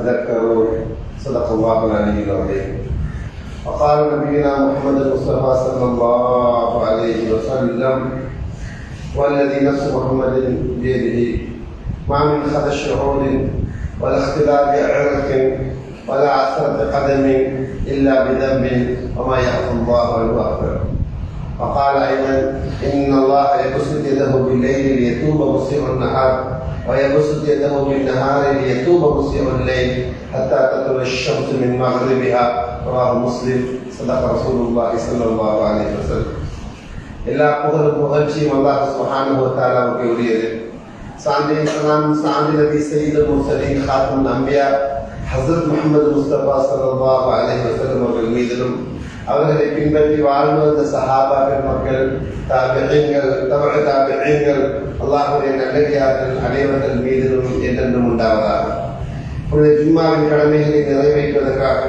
تذكروا صدق الله العلي العظيم. وقال نبينا محمد المصطفى صلى الله عليه وسلم: والذي نفس محمد بيده ما من خدش شعور ولا اختلاف عرق ولا عثرة قدم إلا بذنب وما يعفو الله عنه أكبر. وقال أيضا: إن الله يبسط يده بالليل ليتوب مسيء النهار ويبسط يده بالنهار ليتوب مسيء الليل حتى تطلع الشمس من مغربها. رواه مسلم. صدق رسول الله صلى الله عليه وسلم. எல்லா புகழும் புகழ்ச்சியும் அல்லாஹ் சுப்ஹானஹு வ தஆலாவுக்கு உரியது. சாந்தி சலாம் சாந்தி நபி சய்யிதுல் முர்சலீன் காத்துல் அன்பியா ஹஸ்ரத் முஹம்மது முஸ்தபா ஸல்லல்லாஹு அலைஹி வஸல்லம் அவர்கள் மீதிலும் அவர்களை பின்பற்றி வாழ்ந்து வந்த சஹாபாக்கள், மக்கள், தாபிஈன்கள், தபஅ தாபிஈன்கள், அல்லாஹ்வுடைய நல்லடியார்கள் அனைவர்கள் மீதிலும் என்றென்றும் உண்டாவதாக. உங்களுடைய ஜும்மாவின் கடமைகளை நிறைவேற்றுவதற்காக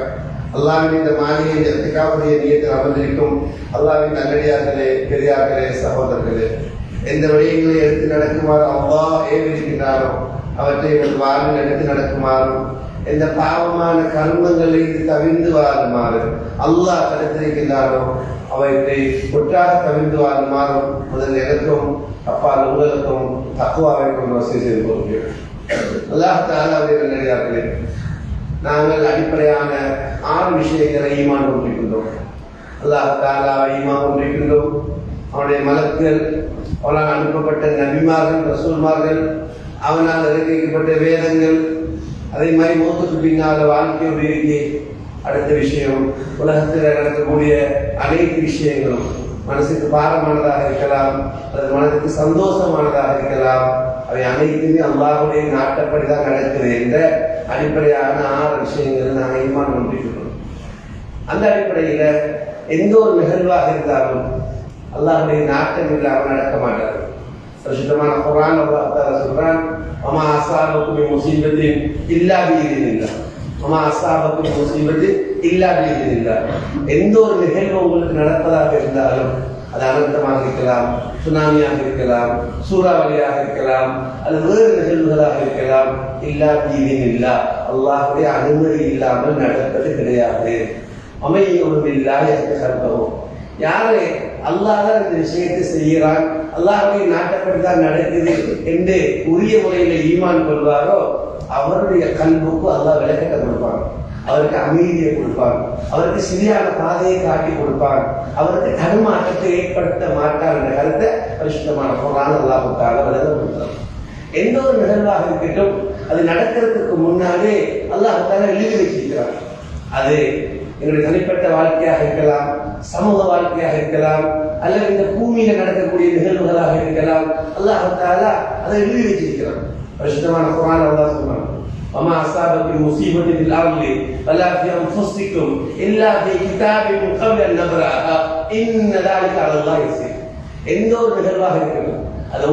அல்லாஹ்வின் இந்த மாளிகையில் இத்திகாஃபுடைய நியத்தில் அமர்ந்திருக்கும் அல்லாஹ்வின் நல்லடியார்களே, பெரியார்களே, சகோதரர்களே, எந்த விடயங்களை எடுத்து நடக்குமாறு அல்லாஹ் ஏவிருக்கின்றாரோ அவற்றை எங்கள் வாழ்வில் எடுத்து நடக்குமாறும், எந்த பாவமான கர்மங்களை தவிர்ந்து வாழுமாறு அல்லாஹ் தடுத்திருக்கின்றாரோ அவற்றை ஒற்றாக தவிர்ந்து வாழுமாறும் முதல் எனக்கும் அப்பால் உங்களுக்கும் தக்குவாவை கொண்டு வசதி செய்து கொள்கிறேன். அல்லாஹ் தஆலாவுடைய நல்லடியார்களே, நாங்கள் அடிப்படையான 6 விஷயங்களை ஈமான் கொண்டிருக்கின்றோம். அல்லாஹ் தஆலாவை ஈமான் கொண்டிருக்கின்றோம். அவனுடைய மலக்குகள், அவனால் அனுப்பப்பட்ட நபிமார்கள், ரசூல்மார்கள், அவனால் இறக்கப்பட்ட வேதங்கள், அதே மாதிரி மௌத்துக்கு பின்னால் வாழ்க்கையுடைய அடுத்த விஷயம், உலகத்தில் நடக்கக்கூடிய அனைத்து விஷயங்களும் மனசுக்கு பாரமானதாக இருக்கலாம், அல்லது மனதுக்கு சந்தோஷமானதாக இருக்கலாம், அவை அனைத்துமே அல்லாஹ்வுடைய நாட்டப்படிதான் நடக்குது என்ற அடிப்படையான 6 விஷயங்கள் நாங்கள் ஈமான் கொண்டிருக்கிறோம். அந்த அடிப்படையில் எந்த ஒரு நிகழ்வாக இருந்தாலும் அல்லாஹ்வுடைய நாட்டம் இல்லாமல் நடக்க மாட்டார். பரிசுத்தமான குர்ஆன் அல்லாஹ் தஆலா சொல்றான்: வமா அஸாபக்கும் மின் முஸீபத்தின் இல்லா பிஇذنில்லாஹ். வமா அஸாபக்கும் மின் முஸீபத்தின் இல்லா பிஇذنில்லாஹ். எந்த ஒரு நிகழ்வு உங்களுக்கு நடப்பதாக இருந்தாலும், அது அனர்த்தமாக இருக்கலாம், சுனாமியாக இருக்கலாம், சூறாவளியாக இருக்கலாம், அல்லது வேறு நிகழ்வுகளாக இருக்கலாம், இல்லா பிஇذنில்லாஹ், அல்லாஹ்வுடைய அனுமதி இல்லாமல் நடப்பது கிடையாது. அமையுமில்லாஹ் யஸ்தஹர்பஹு. யாரே அல்லாஹ் தான் இந்த விஷயத்தை செய்கிறான், அல்லாஹ்வுடைய நாட்டப்படி தான் நடக்குது என்று உரிய முறையில் ஈமான் கொள்வாரோ அவருடைய கல்புக்கு அல்லாஹ் விளக்கத்தை கொடுப்பான், அவருக்கு அமைதியை கொடுப்பான், அவருக்கு சரியான பாதையை காட்டி கொடுப்பான், அவருக்கு தடுமாற்றத்தை ஏற்படுத்த மாட்டார் என்ற கருத்தை பரிசுத்தமான குர்ஆன் அல்லாஹ் தஆலா விளக்க கொடுத்தார். எந்த ஒரு நிகழ்வாக இருக்கட்டும், அது நடக்கிறதுக்கு முன்னாலே அல்லாஹ் தஆலா எழுதி வச்சிருக்கிறார். அது எங்களுடைய தனிப்பட்ட வாழ்க்கையாக இருக்கலாம், சமூக வாழ்க்கையாக இருக்கலாம், அல்லது இந்த பூமியில நடக்கக்கூடிய நிகழ்வுகளாக இருக்கலாம், அல்லாஹ் தஆலா அதை எழுதி வச்சிருக்கிறான். பரிசுத்தமான குர்ஆன் அல்லாஹ் சொல்றான்: வமா அஸாபக்கும் முஸீபத்தின் ஃபில் அர்தி வலா ஃபீ அன்ஃபுஸிக்கும் இல்லா ஃபீ கிதாபின் மின் கப்லி அன் நப்ரஹா இன்ன ذلك அலா அல்லாஹ் யஸீர். எந்த ஒரு நிகழ்வாக இருக்கட்டும், அது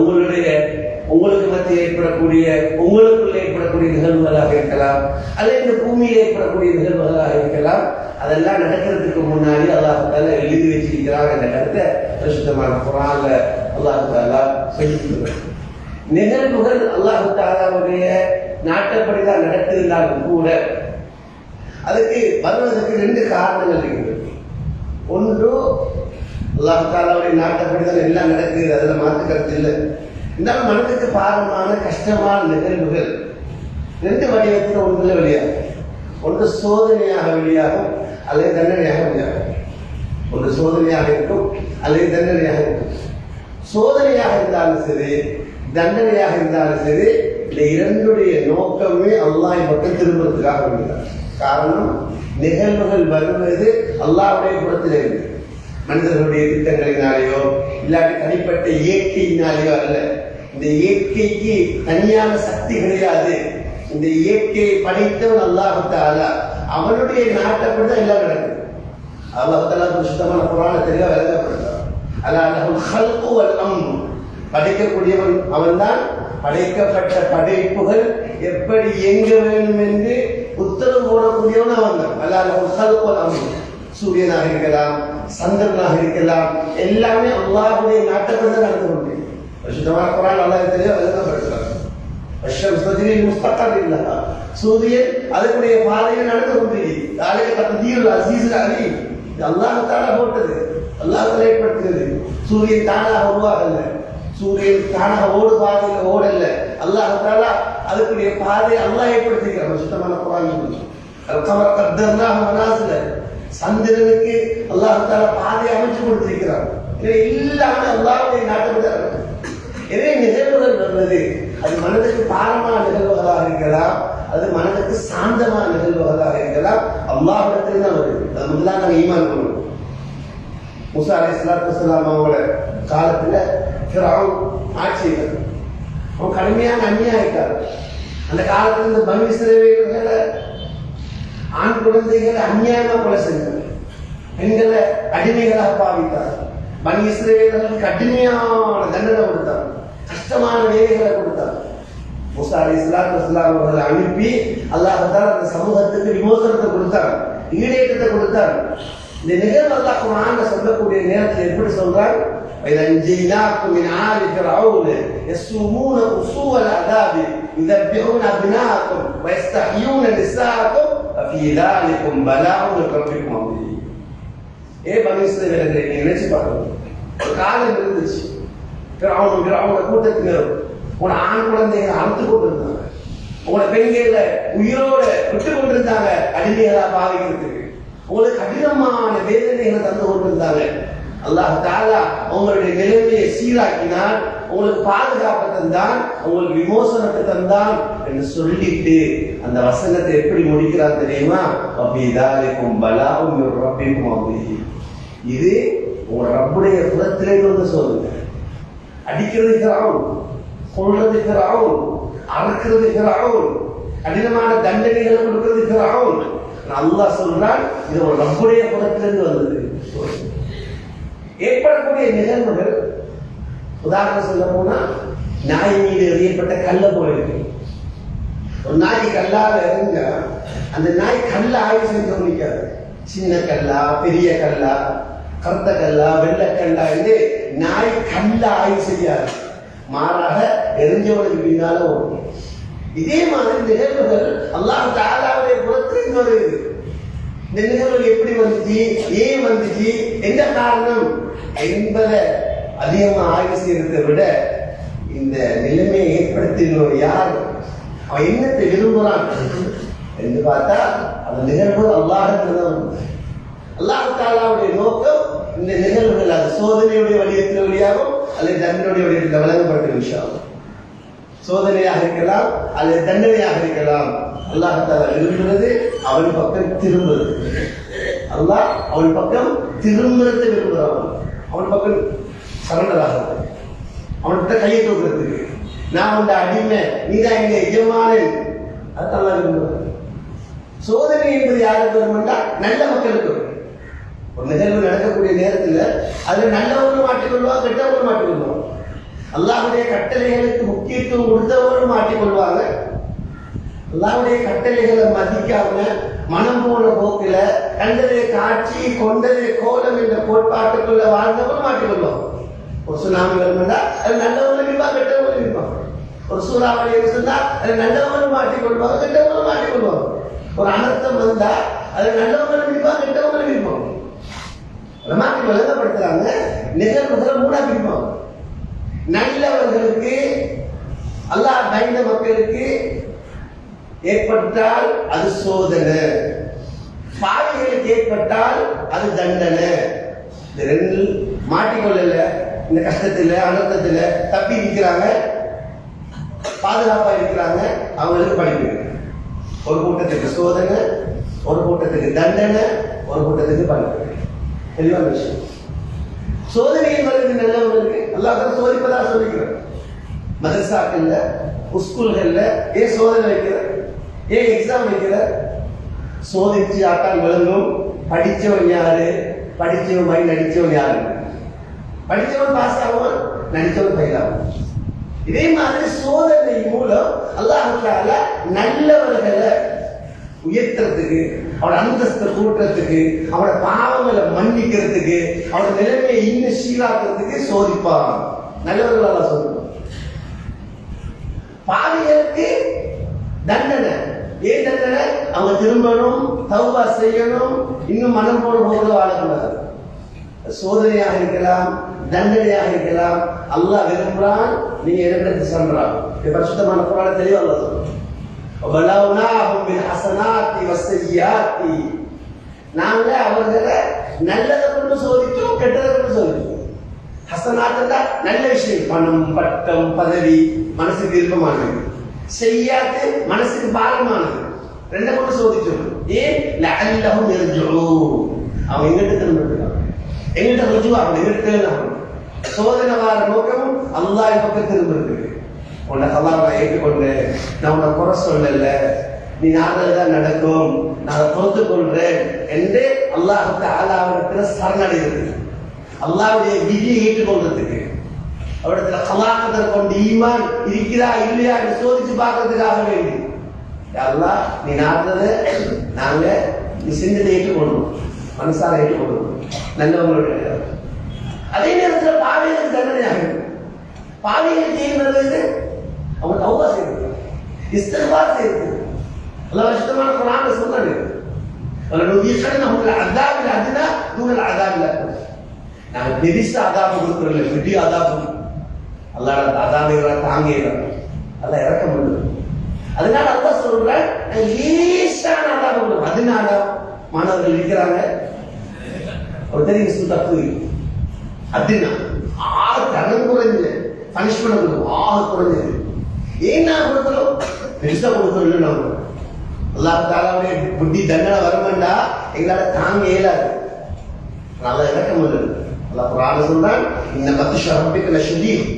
உங்களுக்கு மத்தியில் ஏற்படக்கூடிய, உங்களுக்குள்ள ஏற்படக்கூடிய நிகழ்வுகளாக இருக்கலாம், அல்லது இந்த பூமியில் ஏற்படக்கூடிய நிகழ்வுகளாக இருக்கலாம், அதெல்லாம் நடக்கிறதுக்கு முன்னாடி அல்லாஹ் தஆலா எழுதி வச்சிருக்கிறார் என்ற கருத்தை பரிசுத்தமான குர்ஆன்ல அல்லாஹ் தஆலா சொல்லியிருக்கிறார். நிகழ்வுகள் அல்லாஹ் தஆலாவுடைய நாட்டப்படிதான் நடத்திருந்தாலும் கூட அதுக்கு வருவதற்கு 2 காரணங்கள் இருக்கிறது. ஒன்று, அல்லாஹ் தஆலாவுடைய நாட்டப்படிதான் எல்லாம் நடக்குது, அதில் மாற்று கருத்து இல்லை. இருந்தாலும் மனதுக்கு பாரமான கஷ்டமான நிகழ்வுகள் 2 வடிவத்தில் ஒன்றுல வெளியாகும். ஒன்று சோதனையாக வெளியாகும், அல்லது தண்டனையாக வெளியாகும். ஒன்று சோதனையாக இருக்கும், அல்லது தண்டனையாக இருக்கும். சோதனையாக இருந்தாலும் சரி, தண்டனையாக இருந்தாலும் சரி, இந்த 2ுடைய நோக்கமே அல்லாஹ் பக்கம் திரும்புறதுக்காக வருகிறார். காரணம், நிகழ்வுகள் வருவது அல்லாஹ்வுடைய புறத்தில் இருக்கு. மனிதர்களுடைய திட்டங்களினாலேயோ இல்லாட்டி தனிப்பட்ட இயற்கையினாலேயோ அல்ல. இந்த இயற்கைக்கு தனியான சக்தி கிடையாது. இந்த இயற்கையை படைத்தவன் அல்லாஹ் தஆலா, அவனுடைய நாட்டப்படிதான் எல்லாம் நடக்குது. அல்லாஹ் தஆலா சுத்தமான குர்ஆனை தெளிவாக விளக்கப்படுத்துறான்: அலா லஹுல் ஹல்கு வல் அம்ரு. படைக்கக்கூடியவன் அவன்தான், படைக்கப்பட்ட படைப்புகள் எப்படி இயங்க வேண்டும் என்று உத்தரவு போடக்கூடியவன் அவன் தான். அலா லஹுல் ஹல்கு வல் அம்ரு. சூரியனாக இருக்கலாம், சந்திரனாக இருக்கலாம், எல்லாமே அல்லாஹ்வுடைய நாட்டப்படி தான் நடந்து கொண்டு. சுத்தமான குர்ஆன் அல்லாஹ் தெளிவாக விளக்கப்படுத்துறான். அஷ்ஷம்ஸ் தஜ்ரி முஸ்தகரில்லஹா, சூரியன் அதனுடைய பாதையில் நடந்து கொண்டிருக்கிறது. தாலிக தக்தீருல் அஸீஸுல் அலீம், அல்லாஹ் தஆலா போட்டது, அல்லாஹ் தஆலா ஏற்படுத்தியது. சூரியன் தானாக உருவாகல, சூரியன் தானாக ஓடு பாதையில் ஓடல்ல, அல்லாஹ் தஆலா அதுக்குரிய பாதை அல்லாஹ் ஏற்படுத்தியிருக்கிறார். சுத்தமான குர்ஆன் சொல்லுது, அல்-கமர கத்தர்னாஹு மனாசில, சந்திரனுக்கு அல்லாஹ் தஆலா பாதை அமைச்சு கொடுத்திருக்கிறார். இது எல்லாமே அல்லாஹ்வுடைய நாட்டப்படி. இதே நிகழ்வுகள் வருவது அது மனதுக்கு பாரமான நிகழ்வுகளாக இருக்கலாம், அது மனதுக்கு சாந்தமான நிகழ்வுகளாக இருக்கலாம், அல்லாஹ்விடத்தில் தான் வருது. அது முதலாக நாங்கள் ஈமான் பண்ணணும். மூசா அலைஹிஸ்ஸலாத்து வஸ்ஸலாம் அவங்களோட காலத்துல ஃபிரௌன் ஆட்சியர், அவன் கடுமையான அநியாயக்கார். அந்த காலத்துல இந்த பனி இஸ்ரவேலர்களை ஆண் குழந்தைகளை அநியாயமா கொலை செஞ்சார், பெண்களை அடிமைகளாக பாவித்தார். பனி இஸ்ரவேலர்களுக்கு கடுமையான தண்டனை கொடுத்தார், கஷ்டமான வேலைகளை கொடுத்தார். மூசா அலைஹிஸ்ஸலாத்து வஸ்ஸலாம் அவர்களை அனுப்பி அல்லாஹ் தஆலா அந்த சமூகத்துக்கு விமோசனத்தை கொடுத்தார், ஈடேற்றத்தை கொடுத்தார். இந்த நிகழ்வு அல்லாஹ் குர்ஆன்ல சொல்லக்கூடிய நேரத்தில் எப்படி சொல்றார்? وَإِذَا أَنْجَيْنَاكُمْ مِنْ آلِ فِرْعَوْنَ يَسُومُونَكُمْ سُوءَ الْعَذَابِ يُذَبِّحُونَ أَبْنَاءَكُمْ وَيَسْتَحْيُونَ نِسَاءَكُمْ وَفِي ذَلِكُمْ بَلَاءٌ مِنْ رَبِّكُمْ عَظِيمٌ. பனி இஸ்ரவேலர்களை நீங்க நினைச்சு பார்க்கணும். ஒரு காலம் இருந்துச்சு, ஃபிரௌன் கூட்டத்தினர் உங்களோட ஆண் குழந்தைகளை அறுத்து கொண்டிருந்தாங்க, உங்களோட பெண்களை உயிரோட விட்டு கொண்டிருந்தாங்க அடிமைகளா பாவிக்கிறதுக்கு, உங்களுக்கு கடினமான வேதனைகளை தந்து கொண்டிருந்தாங்க. அல்லாஹ் தஆலா உங்களுடைய நிலைமையை சீராக்கினான், உங்களுக்கு பாதுகாப்பு தந்தான், உங்களுக்கு விமோசனத்தை தந்தான் என்று சொல்லிட்டு அந்த வசனத்தை எப்படி முடிக்கிறார் தெரியுமா? வபிதாலிக்கும் பலாஉம் மிர் ரப்பிக்கும் அஸீம். இது உங்க ரப்புடைய புறத்திலிருந்து வந்து சொல்லுங்க. அடிக்கிறது ஃபிரௌன், கொல்றது ஃபிரௌன், அறுக்கிறது ஃபிரௌன், கடினமான தண்டனைகளை கொடுக்கிறது ஃபிரௌன். அல்லாஹ் சொல்றான் இது ஒரு ரப்புடைய புறத்திலிருந்து வந்தது. ஏற்படக்கூடிய நிகழ்வுகள் உதாரணம் சொல்ல போனா நாய் மீது எறியப்பட்ட கல்ல போல இருக்கு. ஒரு நாய் கல்லால எறிஞ்சா அந்த நாய் கல்ல ஆய்வு செஞ்சு நிற்காது. சின்ன கல்லா, பெரிய கல்லா, கருத்த கல்லா, வெள்ளை கல்லா என்று நாய் கல்ல ஆய்வு செய்யாது, மாறாக எரிஞ்சவனுக்கு பின்னால ஓடும். இதே மாதிரி நிகழ்வுகள் அல்லாஹ் தஆலாவுடைய புறத்திலிருந்து வருது. இந்த நிகழ்வுகள் எப்படி வந்துச்சு, ஏன் வந்துச்சு, என்ன காரணம் என்பதை அதிகமா ஆய்வு செய்யறதை விட இந்த நிலைமையை ஏற்படுத்தினோர் யார், அவன் என்னத்தை விரும்புகிறான் என்று பார்த்தா அந்த நிகழ்வு அல்லாஹ்விடத்தில் தான் வந்தது. அல்லாஹ் தஆலாவுடைய நோக்கம் இந்த நிகழ்வுகள் அது சோதனையுடைய வடிவத்தில் வழியாகும் அல்லது தண்டனையுடைய வடிவத்தில் வழங்கப்பட்ட விஷயம். சோதனையாக இருக்கலாம் அல்லது தண்டனையாக இருக்கலாம். அல்லாஹ் தஆலா விரும்புகிறது அவன் பக்கம் திரும்புறது. அல்லாஹ் அவன் பக்கம் திரும்புறதை விரும்புகிறான், அவன் பக்கம் சரண்டர் ஆகிறது, அவன்கிட்ட கையை தூக்குறதுக்கு. நான் உண்ட அடிமை, நீதான் எங்க எஜமானன், அதுதான் விரும்புகிறேன். சோதனை என்பது யாருக்கு வரும்னா நல்ல மக்களுக்கு வரும். ஒரு நிகழ்வு நடக்கக்கூடிய நேரத்தில் அதுல நல்லவர்களும் மாட்டிக்கொள்வாங்க, கெட்டவர்களும் மாட்டிக்கொள்வாங்க. அல்லாஹ்வுடைய கட்டளைகளுக்கு முக்கியத்துவம் கொடுத்தவர்களும் மாட்டிக்கொள்வாங்க, அல்லாஹ்வுடைய கட்டளைகளை மதிக்காம மனம் போன போக்கில கண்டதை காட்சி கொண்டதை கோலம் என்ற கோட்பாட்டுக்குள்ள வாழ்ந்தவர்கள் மாட்டிக்கொள்வாங்க. ஒரு சுனாமி வரும்னா அது நல்லவங்களும் இருப்பாங்க, கெட்டவங்களும் இருப்பாங்க. ஒரு சூறாவளி சொன்னா அது நல்லவங்களும் மாட்டிக்கொள்வாங்க, கெட்டவங்களும் மாட்டிக்கொள்வாங்க. ஒரு அனர்த்தம் வந்தா அது நல்லவங்களும் இருப்பாங்க, கெட்டவங்களும் இருப்பாங்க. மாற்றி வழங்கப்படுத்துறாங்க. நிகழ்வுகளை மூணா பிரிப்பாங்க. நல்லவர்களுக்கு அல்லாஹ் பயந்த மக்களுக்கு ஏற்பட்டால் அது சோதனை, பாவிகளுக்கு ஏற்பட்டால் அது தண்டனை. இந்த ரெண்டு மாட்டிக்கொள்ளல, இந்த கஷ்டத்துல அனர்த்தத்துல தப்பி இருக்கிறாங்க, பாதுகாப்பா இருக்கிறாங்க, அவங்களுக்கு படிப்பு. ஒரு கூட்டத்துக்கு சோதனை, ஒரு கூட்டத்துக்கு தண்டனை, ஒரு கூட்டத்துக்கு படிப்பு. தெளிவான விஷயம். சோதனை என்பது நல்லவர்களுக்கு அல்லாஹ் சோதிப்பதா சொல்லிக்கிறார். மதரசாக்கள்ல, ஸ்கூல்கள்ல ஏன் சோதனை வைக்கிற, ஏன் எக்ஸாம் வைக்கிற? சோதிச்சு ஆட்டான் விளங்கும் படிச்சவன் யாரு, படிச்சவன் மாதிரி நடிச்சவன் யாரு. படிச்சவன் பாஸ் ஆகுவான், நடிச்சவன் ஃபெயில் ஆகும். இதே மாதிரி சோதனை மூலம் அல்லாஹ் தஆலா நல்லவர்களை உயர்த்துறதுக்கு, அவனோட அந்தஸ்தை கூட்டுறதுக்கு, அவனோட பாவங்களை மன்னிக்கிறதுக்கு, அவனோட நிலைமையை இன்னும் சீராக்கிறதுக்கு சோதிப்பான். நல்லவர்களால சோதிப்பான். பாவிகளுக்கு தண்டனை. ஏன் தண்டனை? அவங்க திரும்பணும், தௌபா செய்யணும், இன்னும் மனம் போல போல வாழக்கூடாது. சோதனையாக இருக்கலாம், தண்டனையாக இருக்கலாம். அல்லாஹ் விரும்புறான் நீங்க இடத்துல சொல்றான். பரிசுத்தமான குர்ஆன்ல தெளிவா உள்ளது. வலவுனாஹும் பில் ஹஸனாத்தி வஸ்ஸய்யாத்தி, நாங்க அவர்களை நல்லதை கொண்டு சோதித்தோம், கெட்டதை கொண்டு சோதித்தோம். ஹஸனாத்துன்னா நல்ல விஷயம், பணம், பட்டம், பதவி, மனசுக்கு விருப்பமானது. செய்யாத்து மனசுக்கு பாரமானது. ரெண்டை கொண்டு சோதிச்சோம். ஏன்? லஅல்லஹும் யர்ஜூன், அவங்க எங்கிட்ட திரும்ப, எங்கிட்ட ருஜுவாக, எங்கிட்ட சோதனை வார நோக்கமும் அல்லாஹ் பக்கம் திரும்ப இருக்கு. உன்னை கல்லாவை ஏற்றுக்கொண்டு நான் உன்னை குறை சொல்லல, நீ நாங்கள் நடக்கும், நான் பொறுத்து கொள்றேன் என்று அல்லாஹுக்கு ஆளாவிடத்தில் சரணடைகிறது. அல்லாவுடைய விதியை ஏற்றுக்கொள்றதுக்கு, அவரிடத்துல கலாக்கத்தை கொண்டு ஈமான் இருக்கிறா இல்லையா என்று சோதிச்சு பார்க்கறதுக்காக வேண்டி அல்லாஹ் நீ நாடுறதை நாங்க நீ செஞ்சதை ஏற்றுக்கொள்ளணும், மனசார ஏற்றுக்கொள்ளணும், நல்லவங்களுடைய. அதே நேரத்தில் பாவிகளுக்கு தண்டனையாக இருக்கு. பாவிகளுக்கு ஏன் அவங்க தௌபா செய்யறது, இஸ்திக்பார் செய்யறது. அல்லாஹ் சுத்தமான குர்ஆன்ல சொல்றாங்க, வலனுதீகன்னஹும் அல்அஸாபில் அத்னா தூனல் அஸாபில் அக்பர். நாங்க பெரிய அஸாபு கொடுக்கறல, பெரிய அஸாபு அல்லாஹ் அஸாபை தாங்கியறான், அல்லாஹ் இரக்கம் பண்ணுது. அதனால அல்லாஹ் சொல்றான் லேசான அஸாபு கொடுக்கும். அதனால மாணவர்கள் இருக்கிறாங்க, ஒரு தெரியும் சுத்தப்பு அதுனா ஆறு தரம் குறைஞ்சு பனிஷ்மெண்ட் கொடுக்கும், ஆறு குறைஞ்சது. ஏன் நான் கொடுக்கணும்? பெருசா கொடுக்கணும். நம்ம அல்லாஹ் தஆலாவுடைய புத்தி தண்டனை வரமாண்டா எங்களால தாங்க இயலாது. நல்லா இறக்கம் உள்ளது. அல்லாஹ் குர்ஆன்ல சொல்றான், இன்ன பத்ஷ ரப்பிக லஷதீத்,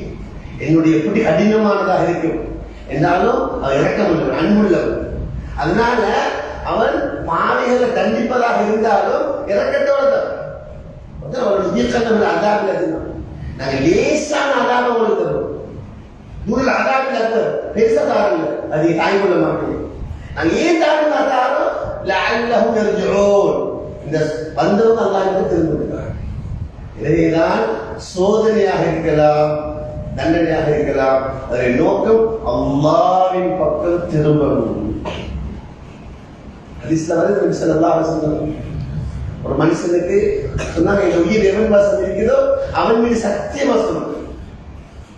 என்னுடைய புத்தி கடினமானதாக இருக்கும் என்றாலும் அவன் இறக்கம் உள்ளவன், அன்புள்ளவன். அதனால அவன் பாவிகளை தண்டிப்பதாக இருந்தாலும் இறக்கத்தோட தான். நாங்க லேசான அதாப உங்களுக்கு தருவோம், நூறு அதாபில் பெருசா தாருங்க, அதை தாய் கொள்ள மாட்டோம். நாங்க ஏன் தாருங்க தாரோம்? லஅல்லஹும் யர்ஜூன், இந்த வந்தவங்க அல்லாஹ்வுக்கு திரும்புகிறார்கள். எனவேதான் சோதனையாக இருக்கலாம், தண்டனையாக இருக்கலாம், அதன் நோக்கம் அல்லாஹ்வின் பக்கம் திரும்பணும். ஹதீஸ்ல வருது, நபி ஸல்லல்லாஹு அலைஹி வஸல்லம் ஒரு மனுஷனுக்கு சொன்னாங்க, என் உயிர் எவன் வாசம் இருக்கிறதோ அவன் மீது சத்தியமா சொன்னாங்க.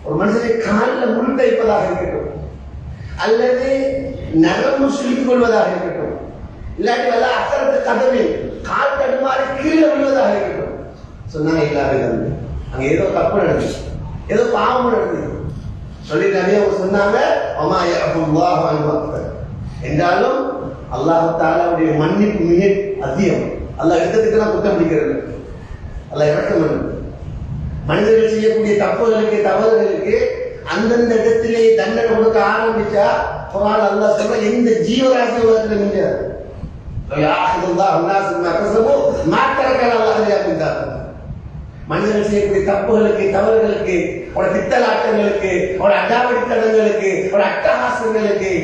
ஒரு மனுஷனை காலில் முள் தைப்பதாக இருக்கட்டும், அல்லது நரம்பு சுருக்கிக் கொள்வதாக இருக்கட்டும், இல்லாட்டி வல்ல அக்கறத்து கதவில் கால் தடுமாறி கீழே விழுவதாக இருக்கட்டும், சொன்னாங்க எல்லாரும் அங்க ஏதோ தப்பு நடந்துச்சு, ஏதோ பாவம் நடந்தது சொல்லிட்டாங்க. அவங்க சொன்னாங்க என்றாலும் அல்லாஹ் தஆலாவுடைய மன்னிப்பு மிக அதிகம். அல்லாஹ் எடுத்ததுக்கு குற்றம் பிடிக்கிறது, அல்லாஹ் இறக்கம் பண்ணுது. மனிதர்கள் செய்யக்கூடிய தப்புகளுக்கு, தவறுகளுக்கு அந்தந்த இடத்திலே தண்டனை கொடுக்க ஆரம்பிச்சா குர்ஆன் அல்லாஹ் சொல்ற எந்த ஜீவராசி உலகத்துல மிஞ்சாது. மனிதர்கள் செய்யக்கூடிய தப்புகளுக்கு, தவறுகளுக்கு, அவட பித்தலாட்டங்களுக்கு, அவட அடாவடித்தனங்களுக்கு, அவட அட்டகாசங்களுக்கு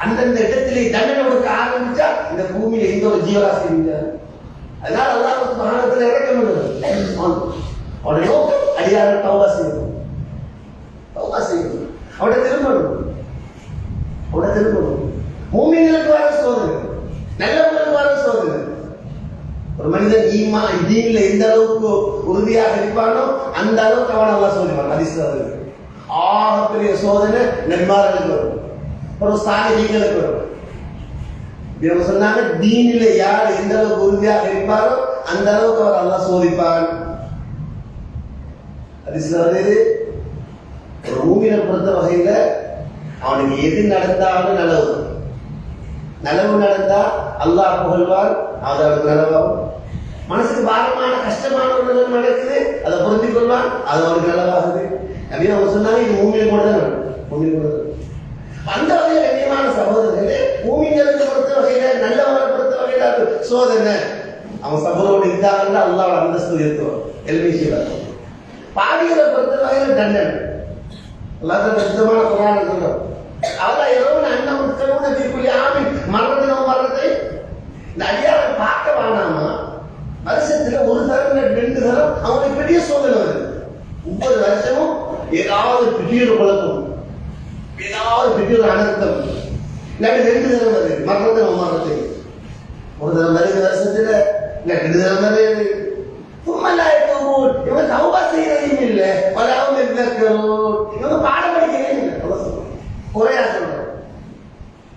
அந்தந்த இடத்திலே தண்டனை கொடுக்க ஆரம்பிச்சா இந்த பூமியில எந்த ஒரு ஜீவராசி மிஞ்சாது. அதனால அல்லாஹ் சுப்ஹானஹு இறக்கம் பண்ணுது. அவட நோக்கம் அடியார்கள் தௌபா செய்யணும், தௌபா செய்யணும், அவட திரும்பணும், அவட திரும்பணும். மூமின்களுக்கு வர சோதனை, நல்லவர்களுக்கு வர சோதனை. ஒரு மனிதன் ஈமான் தீன்ல எந்த அளவுக்கு உறுதியாக இருப்பானோ அந்த அளவுக்கு அவன் அல்லாஹ் சோதிப்பான். ஹதீஸ்ல வருது, ஆகப்பெரிய சோதனை நன்மார்களுக்கு வரும், ஒரு சாலிஹீன்களுக்கு வரும். இவங்க சொன்னாங்க, தீனில யார் எந்த அளவுக்கு உறுதியாக இருப்பாரோ அந்த அளவுக்கு அவர் அல்லாஹ் சோதிப்பான். ஒரு மூமினை பொறுத்த வகையில அவனுக்கு எது நடந்தாலும் நலவு, நலவு நடந்தா அல்லாஹ் புகழ்வான், அது அவனுக்கு நலவாகும். மனசுக்கு பாரமான கஷ்டமான ஒரு நிலை நடக்குது, அதை பொருத்திக் கொள்வான், அது அவனுக்கு நலவாகுது. அப்படின்னு அவங்க சொன்னாங்க, இது மூமினை கூட தான், மூமினை கூட தான். அந்த வகையில் கண்ணியமான சகோதரர்களே, மூமின்களுக்கு பொறுத்த வகையில, நல்லவங்களை பொறுத்த வகையில அது சோதனை. அவன் சபரோடு இருந்தாங்கன்னா அல்லாஹ் அந்தஸ்து உயர்த்துவான், எல்மிஷியில். பாவிகளை பொறுத்த வகையில தண்டனை. அல்லாஹ் சுத்தமான குர்ஆன்ல சொல்றான், அல்லாஹ் எவ்வளவு அண்ணன் முத்தரவுன தீக்குள்ளி ஆமின் மரணத்தினோ மரணத்தை இந்த அடியாரை பார்க்க வேணாமா? வருஷத்துல ஒரு தரம் 2 தரம் அவனுக்கு பெரிய சோதனை வருது. 30 வருஷமும் ஏதாவது பெரிய குழப்பம், ஏதாவது பெரிய ஒரு அனர்த்தம் இல்லாட்டி 2 தரம் வருது, மரணத்தை ஒரு தரம் வருது வருஷத்துல, இல்ல 2 தரம் வருது. இவங்க தௌபா செய்யறதையும் இல்லை, பலவும் இவங்க பாடம் படிக்கிறதையும் இல்லை. குறையா சொல்றோம்.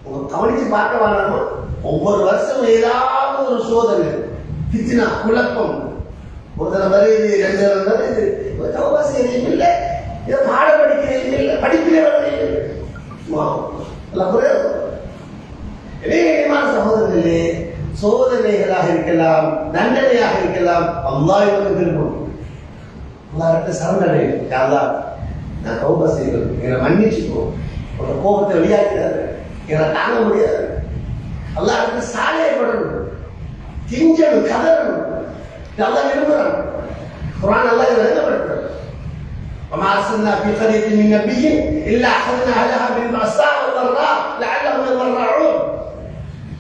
உங்க கவனிச்சு பார்க்க வேணாமா? ஒவ்வொரு வருஷம் ஏதாவது ஒரு சோதனை, பிச்சினா, குழப்பம். ஒரு தரம் வருது, 2 தரம் வருது. இவங்க தௌபா செய்யறதையும் இல்லை, இதை பாடம் படிக்கிறதையும் இல்லை, படிப்பிலே வரதையும் இல்லை. சகோதரர்களே, சோதனைகளாக இருக்கலாம், தண்டனையாக இருக்கலாம், அல்லாஹ் இவங்க விரும்பும். அல்லாஹ்விட்ட சரணடை. யா அல்லாஹ், நான் தௌபா செய்வேன், என்னை மன்னிச்சுக்கோ. ஒரு கோபத்தை வெளியாக்கிறாரு, என்னை தாங்க முடியாது. அல்லாஹ்விட்ட சாலையப்படணும், திஞ்சணும், கதறணும். அல்லாஹ் விரும்புறான். குர்ஆன் அல்லாஹ் விளங்கப்படுத்துறான். وما أرسلنا في قرية من نبي إلا أخذنا أهلها بالبأساء والضراء لعلهم يضرعون.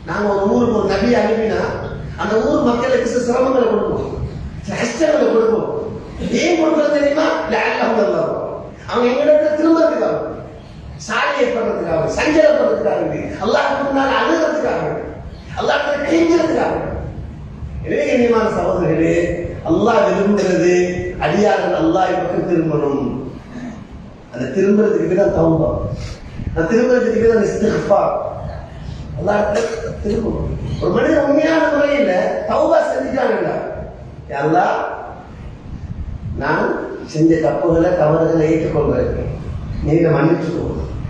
நாங்கள் ஒரு ஊருக்கு ஒரு நபி அனுப்பினா அந்த ஊர் மக்களுக்கு சில சிரமங்களை கொடுப்போம், சில கஷ்டங்களை கொடுப்போம். ஏன் கொடுக்குறது தெரியுமா? லஅல்லஹும் யضرعون. அவங்க எங்களிடத்துல திரும்புறதுக்காக, சாலியப்படுறதுக்காக, சஞ்சலப்படுறதுக்காக, அல்லாஹ்வுக்கு முன்னால் அழுகிறதுக்காக, அல்லாஹ்விட்ட கெஞ்சுறதுக்காக. எனவே கண்ணியமான சகோதரர்களே, அல்லாஹ் விரும்புகிறது அடியார்கள் அல்லாஹ் பக்கம் திரும்பணும். அந்த திரும்புறதுக்கு தான் தௌபா, அந்த திரும்புறதுக்கு தான் இஸ்திக்ஃபார். அல்லாஹ் திரும்பணும். ஒரு மனிதன் உண்மையான முறையில் தௌபா செஞ்சுட்டாங்க, அல்லாஹ் நான் செஞ்ச தப்புகளை தவறுகளை ஏற்றுக்கொள்கிறேன், நீங்க மன்னிச்சுக்கோ.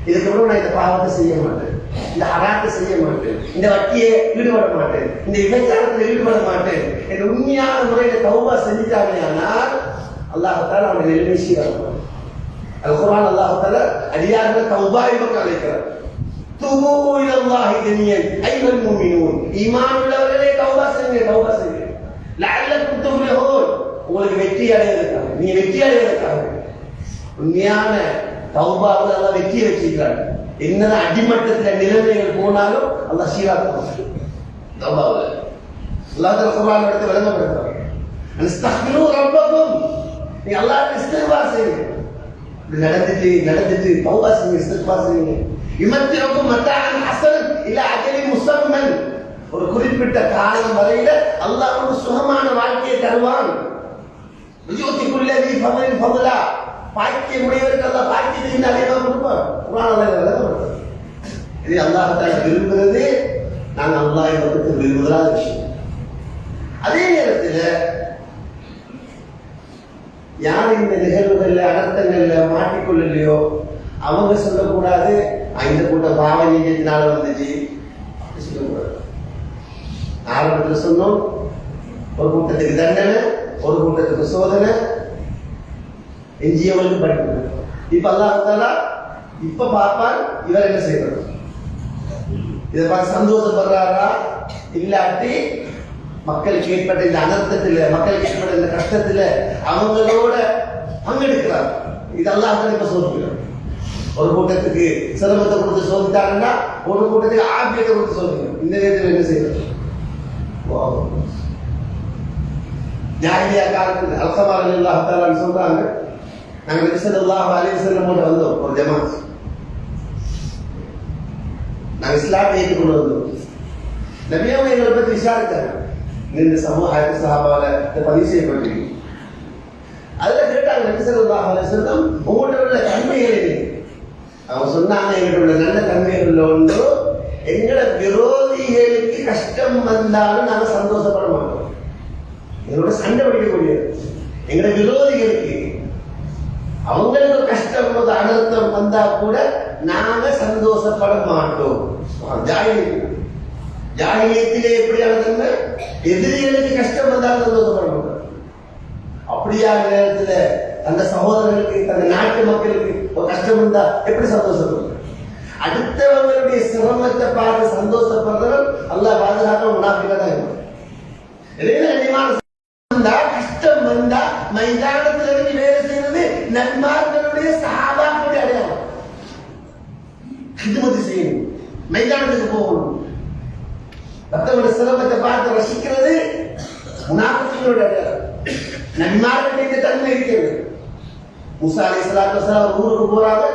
இதுக்கப்புறம் நான் இந்த பாவத்தை செய்ய மாட்டேன், இந்த ஹராத்தை செய்ய மாட்டேன், இந்த வட்டியை ஈடுபட மாட்டேன், இந்த விபச்சாரத்தில் ஈடுபட மாட்டேன் என்ற உண்மையான முறையில் தௌபா செஞ்சுட்டாங்க. ஆனால் அல்லாஹ்தால அவனை நிலைமையாக அல்-குர்ஆன் அல்லாஹ்தால அடியார்கள் தௌபாவை பக்கம் அழைக்கிறார். தூபூ இலல்லாஹி ஜமீஅன் அய்யுல் முஃமினூன், ஈமான் உள்ளவர்களே தௌபா செய்யுங்க, தௌபா செய்யுங்க. லஅல்லக்கும் துஃப்லிஹூன், உங்களுக்கு வெற்றி அடைவதற்காக, நீங்க வெற்றி அடைவதற்காக. உண்மையான தௌபாவில் அல்லாஹ் வெற்றி வச்சிருக்கிறார். என்னதான் அடிமட்டத்தில் நிலைமைகள் போனாலும் அல்லாஹ் சீராக்குவான். தௌபாவில் அல்லாஹ் குர்ஆன் எடுத்து விளங்கப்படுத்துறார். அஸ்தக்பிரு ரப்பக்கும், நீ அல்லாஹ்வை இஸ்திக்பார் செய்யுங்க. நடந்துட்டு தௌபா செய்யுங்க, இஸ்திக்பார் செய்யுங்க. யுமத்தியுக்கும் மத்ஆன் ஹஸன் இலா அஜலின் முஸம்மன், ஒரு குறிப்பிட்ட காலம் வரையில அல்லாஹ் ஒரு சுகமான வாழ்க்கையை தருவான். யுதி குல்லதி ஃபதலின் ஃபதலா, பாக்கியம் உடையவருக்கு அல்லாஹ் பாக்கியத்தை அதிகமாக கொடுப்பான். குர்ஆன் அல்லாஹ் இது அல்லாஹ் தஆலா விரும்புகிறது, நாங்கள் அல்லாஹ்வை பக்கத்தில் விரும்புகிற விஷயம். அதே நேரத்தில் யார் இந்த நிகழ்வுகள்ல அனர்த்தங்கள்ல மாட்டிக்கொள்ளலையோ அவங்க சொல்லக்கூடாது, இந்த கூட்டம் பாவ நீங்கத்தினால வந்துச்சு சொல்லக்கூடாது. ஆரம்பத்தில் சொன்னோம், ஒரு கூட்டத்துக்கு தண்டனை, ஒரு கூட்டத்துக்கு சோதனை, எஞ்சியவர்களுக்கு படிப்பு. இப்ப அல்லாஹ் தஆலா இப்ப பார்ப்பான் இவர் என்ன செய்யறது, இதை பார்த்து சந்தோஷப்படுறாரா இல்லாட்டி மக்களுக்கு ஏற்பட்ட இந்த அனர்த்தத்தில், மக்களுக்கு ஏற்பட்ட இந்த கஷ்டத்தில் அவங்களோட பங்கெடுக்கிறார். இதெல்லாம் இப்ப சோதிக்கிறார். ஒரு கூட்டத்துக்கு சிரமத்தை கொடுத்து சோதித்தாங்கன்னா, ஒரு கூட்டத்துக்கு ஆபியத்தை கொடுத்து சோதிக்கிறார். இந்த நேரத்தில் என்ன செய்யறது? ஜாஹிலியா காலத்தில் அல்கமார் ரலியல்லாஹு தஆலா சொல்றாங்க, நாங்கள் நபி ஸல்லல்லாஹு அலைஹி வஸல்லம் வந்தோம், ஒரு ஜமாத், நாங்கள் இஸ்லாத்தை ஏற்றுக்கொண்டு வந்தோம். நபியாவும் எங்களை பற்றி விசாரித்தாங்க, இந்த சமூக சஹாபால பதிவு செய்யப்பட்டிருக்கு. அதுல கேட்டாங்க, நபி ஸல்லல்லாஹு அலைஹி வஸல்லம் உங்கள்கிட்ட உள்ள தன்மைகள். அவங்க சொன்னாங்க, எங்கிட்ட உள்ள நல்ல தன்மைகள் ஒன்று, எங்களோட விரோதிகளுக்கு கஷ்டம் வந்தாலும் நாங்கள் சந்தோஷப்பட மாட்டோம், எங்களோட சண்டை பிடிக்கக்கூடியது. எங்களோட விரோதிகளுக்கு அவங்களுக்கு கஷ்டம் அனர்த்தம் வந்தா கூட நாங்க சந்தோஷப்பட மாட்டோம். ஜாஹிலியத்திலே எப்படியான தன்மை, எதிரிகளுக்கு கஷ்டம் வந்தாலும் சந்தோஷப்பட மாட்டோம். அப்படியான நேரத்துல அந்த சகோதரர்களுக்கு, அந்த நாட்டு மக்களுக்கு ஒரு கஷ்டம் வந்தா எப்படி சந்தோஷப்படும்? அடுத்தவங்களுடைய சிரமத்தை பார்த்து சந்தோஷப்படுறவன் அல்லாஹ் பாதுகாக்க முன்னாடி தான் இருக்கும். கஷ்டம் வந்தா மைதானத்தில் இருந்து வேலை செய்யறது நன்மார்களுடைய சஹாபாக்களுடைய அடையாளம். ஹிதுமத் செய்யணும், மைதானத்துக்கு போகணும், மற்றவங்களுடைய சிரமத்தை பார்த்து ரசிக்கிறது முனாஃபிக்குகளுடைய அடையாளம். நன்மார்களுடைய தன்மை இருக்கிறது. மூசா அலைஹிஸ்ஸலாத்து வஸலாம் ஊருக்கு போறாங்க,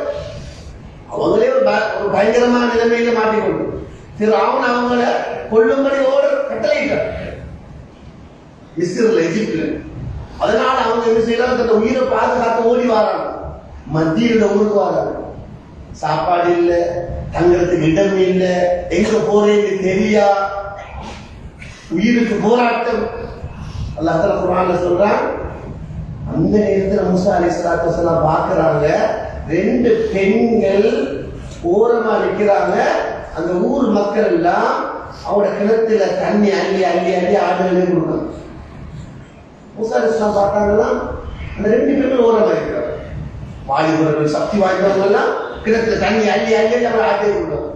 அவங்களே ஒரு பயங்கரமான நிலைமையில மாட்டிக்கொண்டு ஃபிரௌன் அவங்கள கொல்லும்படி ஓர்டர் கட்டளையிட்டார் மிஸ்ர்ல, எகிப்துல. அதனால அவங்க என்ன செய்யறாங்க, தன்னை உயிரை பாதுகாத்து ஓடி வராங்க. மத்தியில ஊருக்கு வராங்க. சாப்பாடு இல்ல, தங்கிறதுக்கு இடம் இல்ல, எங்க போறேன்னு தெரியா, உயிருக்கு போராட்டம். அல்லாஹ் தஆலா குர்ஆன்ல சொல்றான், அந்த நேரத்தில் மூசா அலைஹிஸ்ஸலாத்து வஸலாம் பார்க்கறாங்க, 2 பெண்கள் ஓரமா நிற்கிறாங்க. அந்த ஊர் மக்கள் எல்லாம் அவங்களோட கிணத்துல தண்ணி அள்ளி அள்ளி அள்ளி ஆடுகளே கொடுக்கணும். மூசா அலைஹிஸ்ஸலாம் பார்த்தாங்கன்னா அந்த 2 பெண்கள் ஓரமா இருக்கிறாங்க. வாலிபர்கள், சக்தி வாய்ந்தவங்க எல்லாம் கிணத்துல தண்ணி அள்ளி அள்ளி அள்ளி அவரை ஆட்டே கொடுக்கணும்.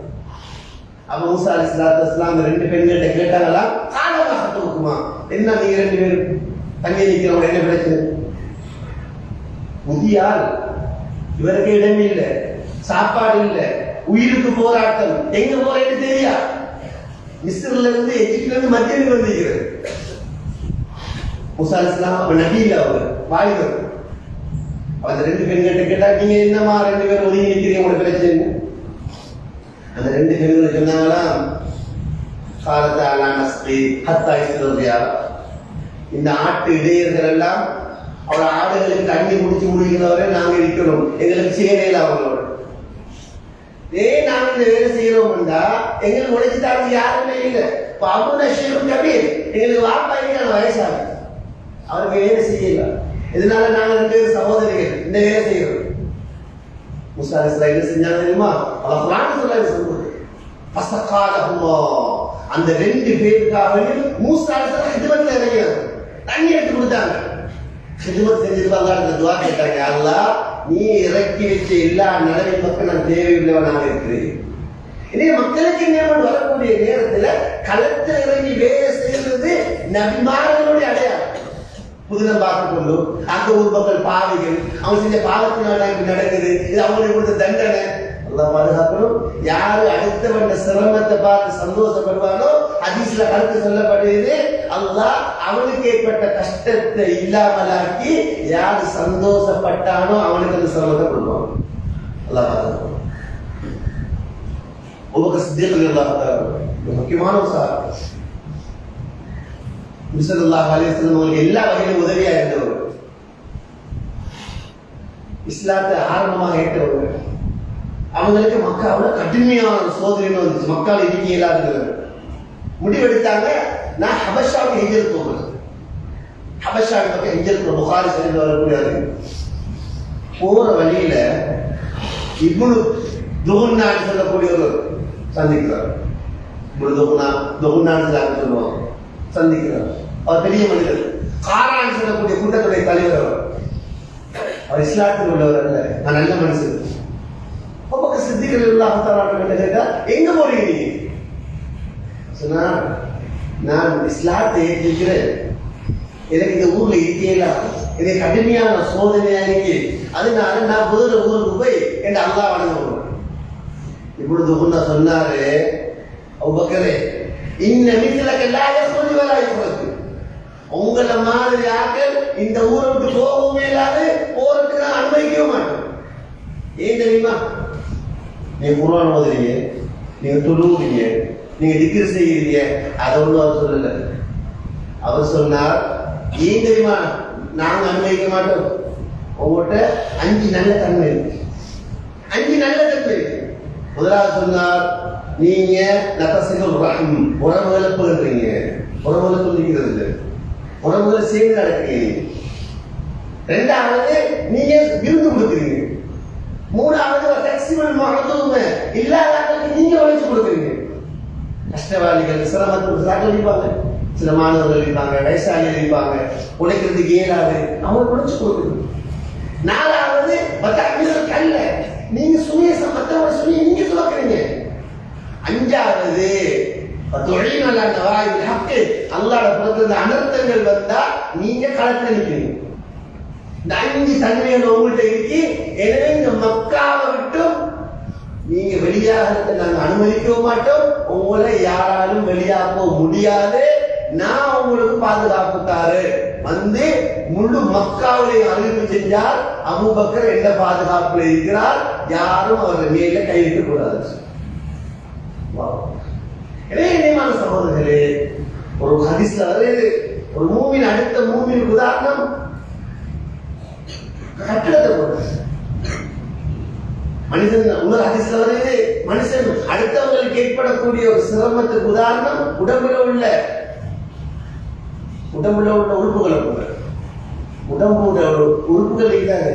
அப்ப மூசா அலைஹிஸ்ஸலாத்து வஸலாம் அந்த 2 பெண்கள்கிட்ட கேட்டாங்களா, காலமாக தூக்குமா, என்ன நீங்க 2 பேரும் தண்ணி நிற்கிறவங்க என்ன பிரச்சனை? முதியால், இவருக்கு இடம் இல்லை, சாப்பாடு இல்லை, உயிருக்கு போராட்டம், எங்க போறேன்னு தெரியா, மிஸ்ர்ல இருந்து எகிப்துல இருந்து மத்தியில் வந்திருக்கிறது. மூசா அலைஹிஸ்ஸலாம் நபி இல்ல, அவர் வாலிபர். அந்த 2 பெண்கிட்ட கேட்டா, நீங்க என்னமா 2 பேரும் ஒதுங்கி நிற்கிறீங்க, உங்களோட பிரச்சனை? அந்த 2 பெண்கள் சொன்னாங்களா, காலத்தாலா நஸ்கி ஹத்தா இஸ்ரதியா, இந்த ஆட்டு இடையர்கள் எல்லாம் அவளோட ஆடுகளுக்கு தண்ணி முடிச்சு முடிக்கிறவரை நாங்க இருக்கணும், எங்களுக்கு சேரையில் அவங்களோட நாங்க இந்த வேலை செய்யறோம்டா எங்களுக்கு உழைச்சு தாங்க யாருமே இல்லை. அபுநஷீரும் கபீர், எங்களுக்கு வாப்பா இருக்கான வயசாக, அவருக்கு வேலை செய்யல. இதனால நாங்க 2 பேரும் சகோதரிகள் இந்த வேலை செய்யறோம். மூசா அலைஹிஸ்ஸலாம் என்ன செஞ்சாங்க தெரியுமா? அல்லாஹ் குர்ஆன்ல சொல்லுது, ஃபஸகாலஹுல்லாஹ், அந்த 2 பேருக்காக மூசா அலைஹிஸ்ஸலாம் ஹிதமத்ல இறங்கினாங்க, தண்ணி எடுத்து கொடுத்தாங்க. ஹிதமத் செஞ்சுட்டு அல்லாஹ்ட்ட துஆ கேட்டாங்க, அல்லாஹ் நீ இறக்கி வச்ச எல்லா நிலைமை மக்கள் நான் தேவையுள்ளவனாக இருக்கிறேன். இதே மக்களுக்கு நேரம் வரக்கூடிய நேரத்துல களத்தில் இறங்கி வேலை செய்யறது நபிமார்களுடைய அடையாளம். புதினம் பார்த்து கொண்டு அந்த ஊர் மக்கள் பாவிகள், அவங்க செஞ்ச பாவத்தினால இப்படி நடக்குது, இது அவங்களுக்கு கொடுத்த தண்டனை. அல்லாஹ் பாதுகாக்கணும். யாரு அடுத்தவன் சிரமத்தை பார்த்து சந்தோஷப்படுவானோ, ஹதீஸ்ல கருத்து சொல்லப்படுகிறது, அல்லாஹ் அவனுக்கு ஏற்பட்ட கஷ்டத்தை இல்லாமலாக்கி யாரு சந்தோஷப்பட்டானோ அவனுக்கு அந்த சிரமத்தை கொடுப்பான். அல்லாஹ் பாதுகாக்கணும். அபூபக்கர் சித்திக் ரலியல்லாஹு தஆலா முக்கியமான ஒரு சஹாபி, நபி ஸல்லல்லாஹு அலைஹி வஸல்லம் அவங்களுக்கு எல்லா வகையிலும் உதவியா இருந்தவர், இஸ்லாத்தை ஆரம்பமாக ஏற்றவர். அவங்களுக்கு மக்காவோட கடுமையான சோதனை வந்துச்சு, மக்கால இருக்க இயலாதது. முடிவெடுத்தாங்க, நான் ஹபஷாவுக்கு ஹிஜ்ரத் போகிறேன். ஹபஷாவுக்கு பக்கம் ஹிஜ்ரத், புகாரி ஷரீஃப்ல வரக்கூடியது. போற வழியில இப்னு துஹ்னான்னு சொல்லக்கூடியவர் சந்திக்கிறார். இப்னு துஹ்னான்னு சொல்லுவாங்க, சந்திக்கிறார். அவர் பெரிய மனிதர், காரான் சொல்லக்கூடிய கூட்டத்துடைய தலைவர். அவர் இஸ்லாத்தில் உள்ளவர் அல்ல, நான் நல்ல மனுஷன். அபூபக்கர் சித்திக் ரலியல்லாஹு தஆலா கேட்டா, எங்க போறீங்க நீங்க? சொன்னா, நான் இஸ்லாத்தை ஏற்றிருக்கிறேன், எனக்கு இந்த ஊர்ல இருக்கேல, இது கடுமையான சோதனையா இருக்கு, அதனால நான் வேற ஊருக்கு போய் என் அல்லாஹ் வணங்குவேன். இப்பொழுது சொன்னாரு, அபூபக்கரே, இன்ன மிஸ்லக லா யஸ்ருஜு வலா யுஃரஜு, உங்கள மாதிரி ஆட்கள் இந்த ஊரை விட்டு போகவே இல்லாது, போறதுக்கு நான் அனுமதிக்கவே மாட்டேன். ஏன் தெரியுமா? நீங்க குர்ஆன் ஓதுறீங்க, நீங்க தொழுவீங்க, நீங்க திக்ர் செய்யறீங்க, அதை ஒன்றும் அவர் சொல்லல. அவர் சொன்னார், ஏன் தெரியுமா நாங்க அனுமதிக்க மாட்டோம்? உங்கள்கிட்ட 5 நல்ல தன்மை இருக்கு, 5 நல்ல தன்மை இருக்கு. முதலாவது சொன்னார், நீங்க நதஸிலுர் ரஹம், உறவுகளை பகிர்றீங்க, உறவுகளை சொல்லிக்கிறது இல்லை, உறவுகளை சேர்ந்து நடக்கிறீங்க. 2வது நீங்க விருந்து கொடுக்குறீங்க. 3வது டெக்ஸிமல் மஹதூம, இல்லாதவங்களுக்கு நீங்க உழைச்சு கொடுக்குறீங்க. கஷ்டவாளிகள், சிரமத்துக்கு இருப்பாங்க, சில மாணவர்கள் இருப்பாங்க, வயசாளிகள் இருப்பாங்க, உழைக்கிறதுக்கு இயலாது, அவங்க உழைச்சு கொடுக்குறீங்க. 4வது கல்ல, நீங்க சுமையை மற்றவங்க சுமையை நீங்க சுமக்கிறீங்க. 5வது அல்லாஹ்வோட புறத்துல அனர்த்தங்கள் வந்தா நீங்க களத்துல நிற்கிறீங்க. இந்த 5 தன்மைகள் உங்கள்கிட்ட இருக்கு. எனவே இந்த மக்காவை விட்டும் நீங்க வெளியாகிறத நாங்க அனுமதிக்க மாட்டோம், உங்களை யாராலும் வெளியாக முடியாது. நான் உங்களுக்கு பாதுகாப்பு தாரு வந்து முழு மக்காவுடைய அறிவிப்பு செஞ்சால் அபூபக்கர் எந்த பாதுகாப்புல இருக்கிறார், யாரும் அவர் மேல கை வைக்க கூடாது. இணையமான சகோதரர்களே, ஒரு ஹதீஸ்ல வருது, ஒரு மூமின் அடுத்த மூமின் உதாரணம் கட்டளத்தை போடுறது. மனிதன் இன்னொரு ஹதீஸ்ல வருது, மனுஷன் அடுத்தவங்களுக்கு ஏற்படக்கூடிய ஒரு சிரமத்துக்கு உதாரணம் உடம்புல உள்ள உறுப்புகளை போல. உடம்போட உறுப்புகள் இல்லாத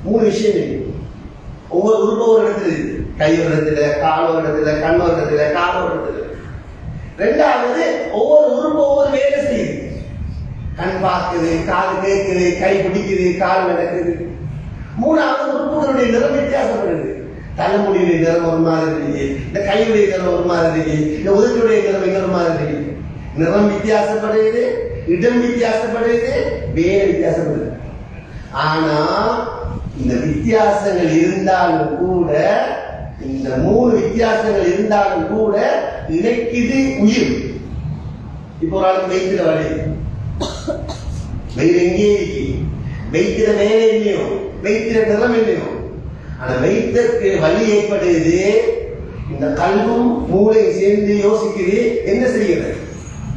3 விஷயம் இருக்கு. ஒவ்வொரு உறுப்பு ஒரு இடத்துல இருக்கு. கை ஒரு இடத்துல, கால் ஒரு இடத்துல, கண் ஒரு இடத்துல, கால் ஒரு இடத்துல. 2வது, ஒவ்வொரு உறுப்பு ஒவ்வொரு வேலை செய்யுது. கண் பார்க்குது, காது கேட்குது, கை பிடிக்குது, கால் நடக்குது. 3வது, உறுப்புகளுடைய நிறம் வித்தியாசப்படுது. தலைமுடியுடைய நிறம் ஒரு மாதிரி இருக்கு, இந்த கையுடைய நிறம் ஒரு மாதிரி இருக்கு, இந்த உதவியுடைய நிறம் இன்னொரு மாதிரி இருக்கு. நிறம் வித்தியாசப்படுது, இடம் வித்தியாசப்படுது, வேலை வித்தியாசப்படுது. ஆனா இந்த வித்தியாசங்கள் இருந்தாலும் கூட, இந்த 3 வித்தியாசங்கள் இருந்தாலும் கூட இணைக்குது உயிர். இப்போ ஒரு ஆளுக்கு வைத்திர வலி, வயிறு எங்கே இருக்கு, வைத்திர வேலை இல்லையோ, வைத்திர நிலம் இல்லையோ, ஆனா வைத்திற்கு வலி ஏற்படுது. இந்த கல்வும் மூளையும் சேர்ந்து யோசிக்குது, என்ன செய்யுது,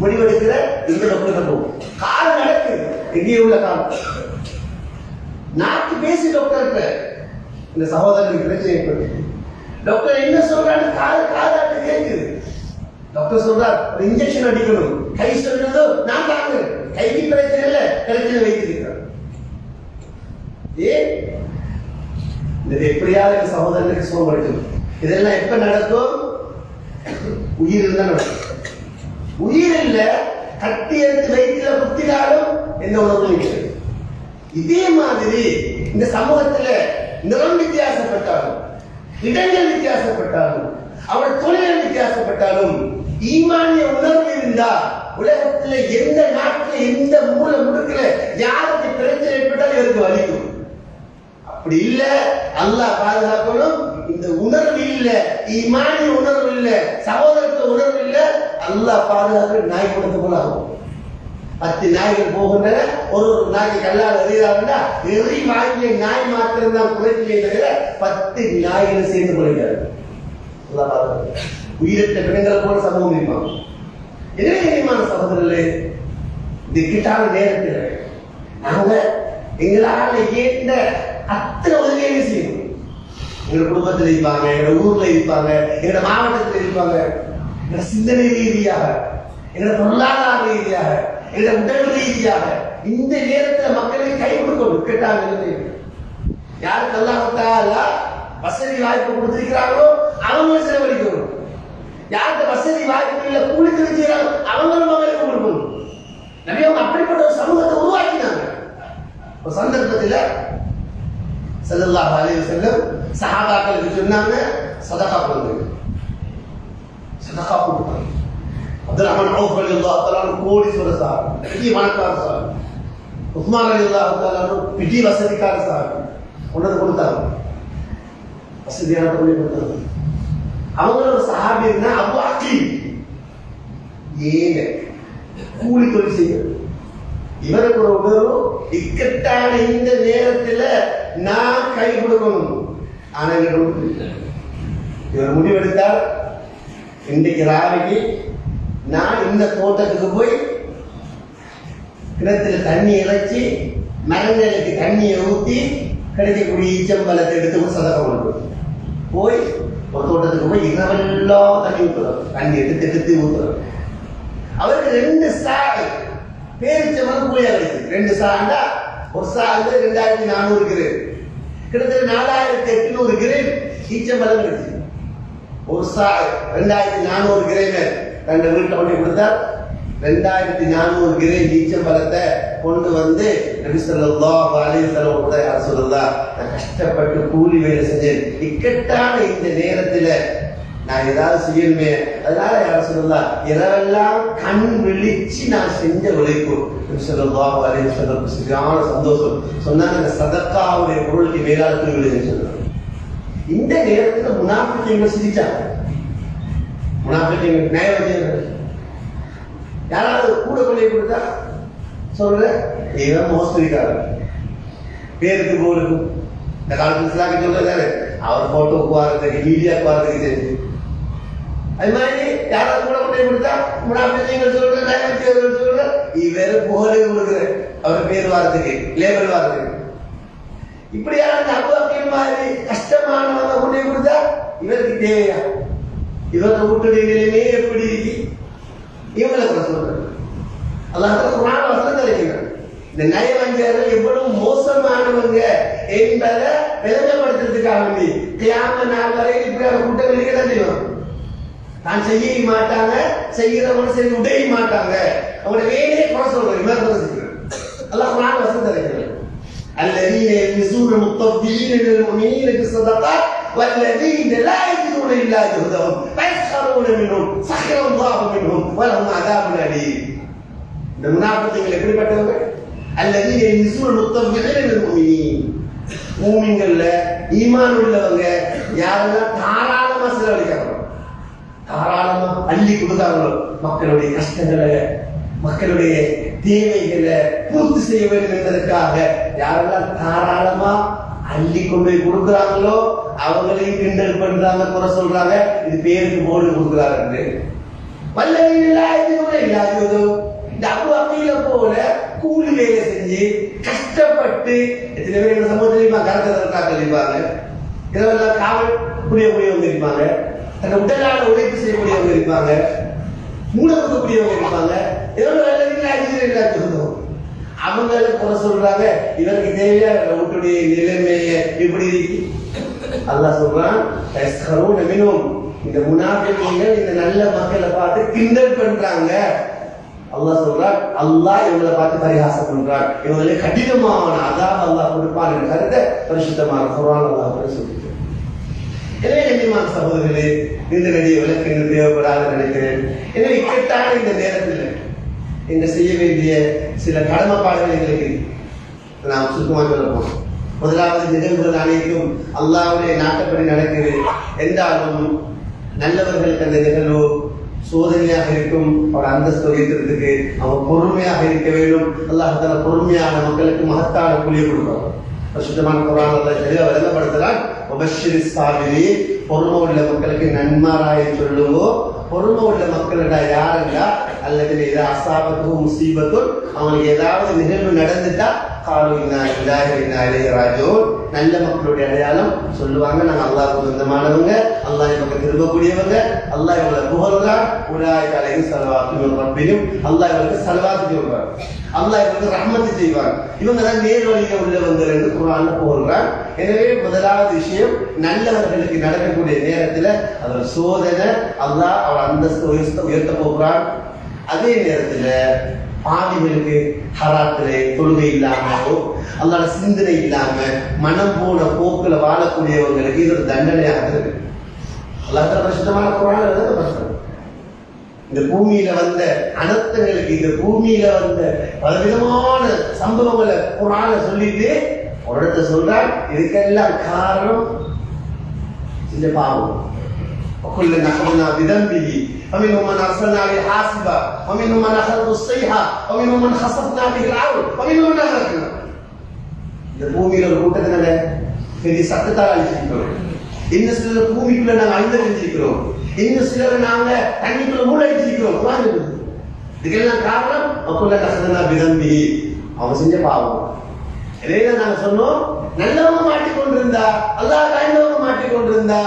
முடிவெடுக்கிற இந்த டாக்டர் போகும். கால் நடக்குது, எங்கே உள்ள கால் நாக்கு பேசி டாக்டர் இந்த சகோதரனுக்கு பிரச்சனை ஏற்படுது. டாக்டர் என்ன சொல்றாரு, காதாட்டு கேட்குது. டாக்டர் சொல்றார் ஒரு இன்ஜெக்ஷன் அடிக்கணும், கை சொல்றதோ நான் தாங்க, கைக்கு பிரச்சனை இல்லை, பிரச்சனை வைத்திருக்கிறார். ஏன் இது எப்படியாவது சகோதரனுக்கு சுகப்படுத்தணும். இதெல்லாம் எப்ப நடக்கும், உயிர் இருந்தா நடக்கும். உயிர் இல்ல, கட்டி எடுத்து வயிற்றுல குத்தினாலும் எந்த உணர்வும் இல்லை. இதே மாதிரி இந்த சமூகத்துல நிறம் வித்தியாசப்பட்டாலும், இடங்கள் வித்தியாசப்பட்டாலும், அவர் தொழில்கள் வித்தியாசப்பட்டாலும், ஈமானிய உணர்வு இருந்தா உலகத்துல எந்த நாட்டில் எந்த மூல முடுக்கல யாருக்கு பிரச்சனை ஏற்பட்டாலும் இவருக்கு வலிக்கும். அப்படி இல்ல, அல்லாஹ் பாதுகாக்கணும். இந்த உணர்வு இல்ல, ஈமானிய உணர்வு இல்ல, சகோதரத்துவ உணர்வு இல்ல, அல்லாஹ் பாதுகாக்க நாய் கொடுத்த போல ஆகும். 10 நாய்கள் போகின்றன, ஒரு நாய்க்கு கல்லால் எறிகிறாருன்னா எறி வாங்கிய நாய் மாத்திரம் தான் குறைக்கலையே தவிர 10 நாய்கள் சேர்ந்து குறைக்கிறார். உயிரிட்ட பிணங்களை போல சமூகம் இருப்பாங்க. எனவே இனிமான சகோதரர்களே, இந்த கிட்டான நேரத்தில் நாங்க எங்களால் ஏற்ற அத்தனை உதவியை செய்யணும். எங்க குடும்பத்தில் இருப்பாங்க, எங்க ஊர்ல இருப்பாங்க, எங்க மாவட்டத்தில் இருப்பாங்க. எங்க சிந்தனை ரீதியாக, எங்க பொருளாதார ரீதியாக, எங்க உடல் ரீதியாக இந்த நேரத்தில் மக்களை கை கொடுக்கணும். கேட்டாங்க யாருக்கு அல்லாஹ் வசதி வாய்ப்பு கொடுத்திருக்கிறாங்களோ அவங்களும் செலவழிக்கணும். யாருக்கு வசதி வாய்ப்பு இல்லை, கூலி தெரிஞ்சுக்கிறாங்க, அவங்களும் அவங்களுக்கு கொடுக்கணும். நபி அவங்க அப்படிப்பட்ட ஒரு சமூகத்தை உருவாக்கினாங்க. ஒரு சந்தர்ப்பத்தில் ஸல்லல்லாஹு அலைஹி வஸல்லம் சஹாபாக்களுக்கு சொன்னாங்க, சதகா கொடுங்க, சதகா கொடுப்பாங்க. அப்துல் ரஹ்மான் அவுஃப் ரலியல்லாஹு தஆலா கோடீஸ்வர சாஹிப், பெரிய பணக்கார சாஹிப். உஸ்மான் ரலியல்லாஹு தஆலா பெரிய வசதிக்கார சாஹிப். கொண்டு கொடுத்தாங்க, வசதியான தொழில் கொடுத்தாங்க. அவங்களோட சஹாபி இருந்தா அபு அகீல், ஏங்க கூலி தொழில் செய்யறது. இவருக்கு ஒரு உணர்வு, இக்கட்டான இந்த நேரத்தில் நான் கை கொடுக்கணும். ஆனா இவர் முடிவெடுத்தார், இன்றைக்கு ராவிக்கு நான் இந்த தோட்டத்துக்கு போய் கிணத்துல தண்ணி இறைச்சி மரங்களுக்கு தண்ணியை ஊற்றி கிடைக்கக்கூடிய ஈச்சம்பழத்தை எடுத்து சதகம் கொடுக்கும். போய் ஒரு தோட்டத்துக்கு போய் இரவெல்லாம் தண்ணி ஊற்றுறோம், தண்ணி எடுத்து ஊற்றுறோம். அவருக்கு 2 சாய் பேரிச்சம்பழம் கூலியா கிடைக்குது. 2 சாண்டா ஒரு சாகு 2400 கிரேம், கிட்டத்தட்ட 4800 கிரேம் ஈச்சம்பழம் கிடைக்குது. ஒரு சாய் 2400 கிரேம் ரெண்டு வீட்டில் கொண்டு கொடுத்தார். 2400 கிரேம் ஈச்சம்பழத்தை கொண்டு வந்து நபி ஸல்லல்லாஹு அலைஹி வஸல்லம் யார் சொல்லலாம், நான் கஷ்டப்பட்டு கூலி வேலை செஞ்சேன், இக்கட்டான இந்த நேரத்தில் நான் ஏதாவது செய்யணுமே, அதனால யார் சொல்லலாம் இரவெல்லாம் கண் விழிச்சு நான் செஞ்ச உழைப்பு. நபி ஸல்லல்லாஹு அலைஹி வஸல்லம் சரியான சந்தோஷம் சொன்னாங்க, இந்த சதக்காவுடைய பொருளுக்கு மேலான தூய்மை சொன்னாங்க. இந்த நேரத்தில் முனாஃபிக்குகள் சிரிச்சாங்க. முனாஃபிக்குகள் நியாயம் கூட கொண்டு கொடுத்தா சொல்ற இவன் மோசடிக்காரன் பேருக்கு போருக்கு இந்த காலத்துல சொல்றாரு அவர் போட்டோக்கு வாரதுக்கு மீடியாவுக்கு வாரதுக்கு தெரிஞ்சு அது மாதிரி யாராவது கூட கொண்டு கொடுத்தா முன்னாள் சொல்ற இவர் புகழை கொடுக்குற அவர் பேர் வாரத்துக்கு லேபல் வாரத்துக்கு இப்படியான அபு அக்கீல் மாதிரி கஷ்டமானவங்க கொண்டு கொடுத்தா இவருக்கு தேவையா இவங்க வீட்டுடைய நிலைமையே எப்படி இருக்கு இவங்களை கூட சொல்றாங்க அல்லாஹ் குர்ஆன் வசனத்தை இருக்கிறார் இந்த நயவஞ்சகர்கள் எவ்வளவு மோசமானவங்க என்பதை விளங்கப்படுத்துறதுக்காக வேண்டி கியாம நாள் வரை இப்படியான கூட்டம் இருக்கதான் செய்வாங்க தான் செய்ய மாட்டாங்க செய்கிறவங்க செய்ய உடைய மாட்டாங்க அவங்களோட வேலையை குறை சொல்றாங்க விமர்சனம் செய்கிறாங்க அல்லாஹ் குர்ஆன் வசனத்தை இருக்கிறார் الذين يلمزون المطففين من المؤمنين في الصدقات والذين لا يجدون الا جهدهم فيسخرون منهم سخر الله منهم ولهم عذاب اليم இந்த முனாஃபிக்குகள் எப்படிப்பட்டவங்க الذين يلمزون المطففين من المؤمنين மூமின்கள்ல ஈமான் உள்ளவங்க யாரெல்லாம் தாராளமா செலவழிக்கிறாங்க தாராளமா அள்ளி கொடுத்தாங்களோ மக்களுடைய கஷ்டங்களை மக்களுடைய தேவைகளை பூர்த்தி செய்ய வேண்டும் என்பதற்காக யாரெல்லாம் தாராளமா அள்ளி கொண்டு போய் கொடுக்குறாங்களோ அவங்களையும் கிண்டல் பண்றாங்க குறை சொல்றாங்க இது பேருக்கு போர்டு கொடுக்குறாங்க இந்த அபு அக்கீல போல கூலி வேலை செஞ்சு கஷ்டப்பட்டு எத்தனை பேர் சமூகத்திலையுமா கரத்தை இருப்பாங்க இதெல்லாம் காவல் புரியக்கூடியவங்க இருப்பாங்க தன்னை உடலான உழைப்பு செய்யக்கூடியவங்க இருப்பாங்க மூடக்கூடியவங்க இருப்பாங்க அவங்கள குறை சொல்றாங்க இவருக்கு தேவையா வீட்டுடைய நிலைமைய இப்படி அல்லாஹ் சொல்றான் இந்த முனாஃபிகீன்கள் இந்த நல்ல மக்களை பார்த்து கிண்டல் பண்றாங்க அல்லாஹ் சொல்றான் அல்லாஹ் இவங்களை பார்த்து பரிகாசம் பண்றான் இவங்களுக்கு கடினமான அதாப் அல்லாஹ் கொடுப்பான் என்ற கருத்தை பரிசுத்தமான குர்ஆன் அல்லாஹ் சொல்லிட்டு எனவே கண்ணியமான சகோதரர்களே இந்த நடிகை விளக்கு தேவைப்படாத நினைக்கிறேன். எனவே இக்கட்டான இந்த நேரத்தில் இங்க செய்ய வேண்டிய சில கடமைப்பாடுகள் எங்களுக்கு நாம் சுத்தமாக சொல்ல போறோம். முதலாவது நிகழ்வுகள் அனைத்தும் அல்லாஹ்வுடைய நாட்டப்படி நடக்குது என்றாலும் நல்லவர்களுக்கு அந்த நிகழ்வு சோதனையாக இருக்கும். அவர் அந்தஸ்து உயர்த்துறதுக்கு அவர் பொறுமையாக இருக்க வேண்டும். அல்லாஹ் தஆலா பொறுமையான மக்களுக்கு மகத்தான கூலியை கொடுப்பார். பரிசுத்தமான குர்ஆன் அல்லாஹ் தெளிவாக விளங்கப்படுத்துகிறான். வபஷ்ஷிரிஸ் சாபிரீன், பொறுமை உள்ள மக்களுக்கு நன்மாராய சொல்லுங்கோ. பொறுமை உள்ள மக்களிட யாருன்னா அல்லது இதை அசாபத்து முசீபத்தும் அவங்களுக்கு ஏதாவது நிகழ்வு நடந்துட்டா காலு இன்னா இல்லாஹி இன்னா இலைஹி ராஜிஊன், நல்ல மக்களுடைய அடையாளம் சொல்லுவாங்க நாங்கள் அல்லாஹ்வுக்கு சொந்தமானவங்க, அல்லாஹ் பக்கம் திரும்பக்கூடியவங்க, அல்லாஹ் இவங்களை புகழ்றான். உலாயிக அலைஹிம் ஸலவாத்து மின் ரப்பிஹிம், அல்லாஹ் இவங்களுக்கு ஸலவாத்து சொல்றான், அல்லாஹ் இவங்களுக்கு ரஹ்மத் செய்வான். இவங்க தான் நேர் வழியில உள்ளவங்க என்று குர்ஆன்ல புகழ்றான். எனவே முதலாவது விஷயம், நல்லவர்களுக்கு நடக்கக்கூடிய நேரத்தில் அதோட சோதனை அல்லாஹ் அவர் அந்தஸ்து உயர்த்த போகிறான். அதே நேரத்தில் பாவிகளுக்கு ஹராத்திலே தொழுகை இல்லாமோ அல்லாஹ் சிந்தனை இல்லாம மனம் போன போக்குல வாழக்கூடியவங்களுக்கு இது ஒரு தண்டனையாக இருக்கு. அல்லாஹ் பரிசுத்தமான குர்ஆன்ல இந்த பூமியில வந்த அனர்த்தங்களுக்கு, இந்த பூமியில வந்த பலவிதமான சம்பவங்களை குர்ஆன்ல சொல்லிட்டு ஒரு இடத்தை சொல்றான், இதுக்கெல்லாம் காரணம் இந்த பாவம். وكلنا أخذنا بذنبه ومنهم من أرسلنا عليه حاصبا ومنهم من أخذته الصيحة ومنهم من خسفنا به الأرض ومنهم من أغرقنا. இந்த பூமியில ஒரு கூட்டத்தினால பெரிய சத்தத்தால் அழிச்சிருக்கிறோம். இன்னும் சிலர் பூமிக்குள்ள நாங்கள் அழிந்திருக்கிறோம், இன்னும் சிலர் நாங்க தண்ணிக்குள்ள மூழ்கடிச்சிருக்கிறோம். இதுக்கெல்லாம் காரணம் وكلنا أخذنا بذنبه, அவங்க செஞ்ச பாவம். இதைதான் நாங்க சொன்னோம், நல்லவங்க மாட்டிக்கொண்டிருந்தா அல்லாஹ் காய்ந்தவங்க மாட்டிக்கொண்டிருந்தா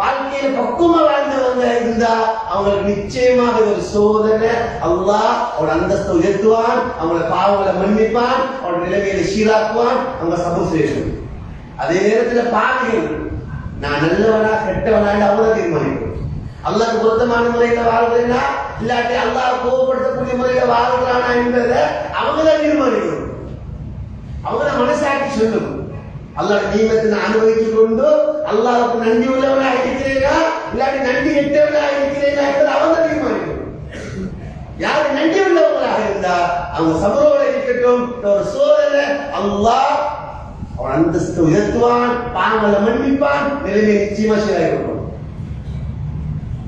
வாழ்க்கையில பக்குவமா வாழ்ந்தவங்க இருந்தா அவங்களுக்கு நிச்சயமாக ஒரு சோதனை. அல்லாஹ் அவரோட அந்தஸ்தை உயர்த்துவான், அவங்களோட பாவங்களை மன்னிப்பான், அவரோட நிலைமையில சீராக்குவான், அவங்க சபூர் செய்யணும். அதே நேரத்துல பாவிகள் நான் நல்லவனா கெட்டவனா அவங்க தீர்மானிக்கணும். அல்லாஹ்க்கு பொருத்தமான முறையில வாழ்றேன்னா இல்லாட்டி அல்லாஹ் கோபப்படுத்தக்கூடிய முறையில வாழ்றானா என்பதை அவங்க தான் தீர்மானிக்கணும். அவங்க மனசாட்சி சொல்லும். அல்லாஹ் நியமத்தை அனுபவிச்சு கொண்டு அல்லாஹ்வுக்கு நன்றி உள்ளவனா இருக்கிறேனா இல்லாட்டி நன்றி கெட்டவனா இருக்கிறேனா என்பதை அவங்க தீர்மானிக்கணும். யாரு நன்றி உள்ளவங்களாக இருந்தா அவங்க சபரோட இருக்கட்டும். ஒரு சோதனை அல்லாஹ் அவன் அந்தஸ்து உயர்த்துவான், பாவங்களை மன்னிப்பான், நிலைமை நிச்சயமா சீராக.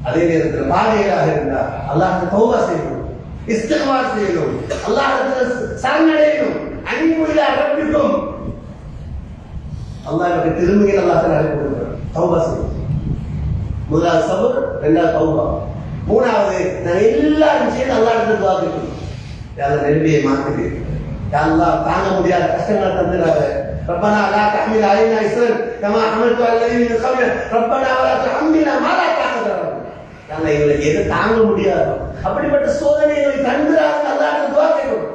அதே நேரத்தில் பாதைகளாக இருந்தா அல்லாஹ்க்கு தௌபா செய்யணும். இஸ்திக்பார் செய்யணும், அல்லாஹ்விடத்தில் சரணடையணும். அன்புள்ள ரப்பிக்கும் அல்லாஹ்வுக்கு திரும்பிய அல்லாஹ் அழைப்பு கொடுக்கிறார். தௌபா செய்யணும். முதலாவது சபர், இரண்டாவது தௌபா, மூணாவது நான் எல்லாரும் சேர்ந்து அல்லாஹ்விடத்தில் துஆ கேட்கணும். யார நெருப்பியை மாத்துது, யா அல்லாஹ் தாங்க முடியாத கஷ்டங்களை தந்துடாத. ربنا لا تحمل علينا إصرا كما حملت على الذين من قبلنا ربنا ولا تحملنا ما لا طاقة لنا. நாங்க இவங்களுக்கு எது தாங்க முடியாது அப்படிப்பட்ட சோதனைகளை தந்துடாத அல்லாஹ்விடத்தில் துஆ கேட்கணும்.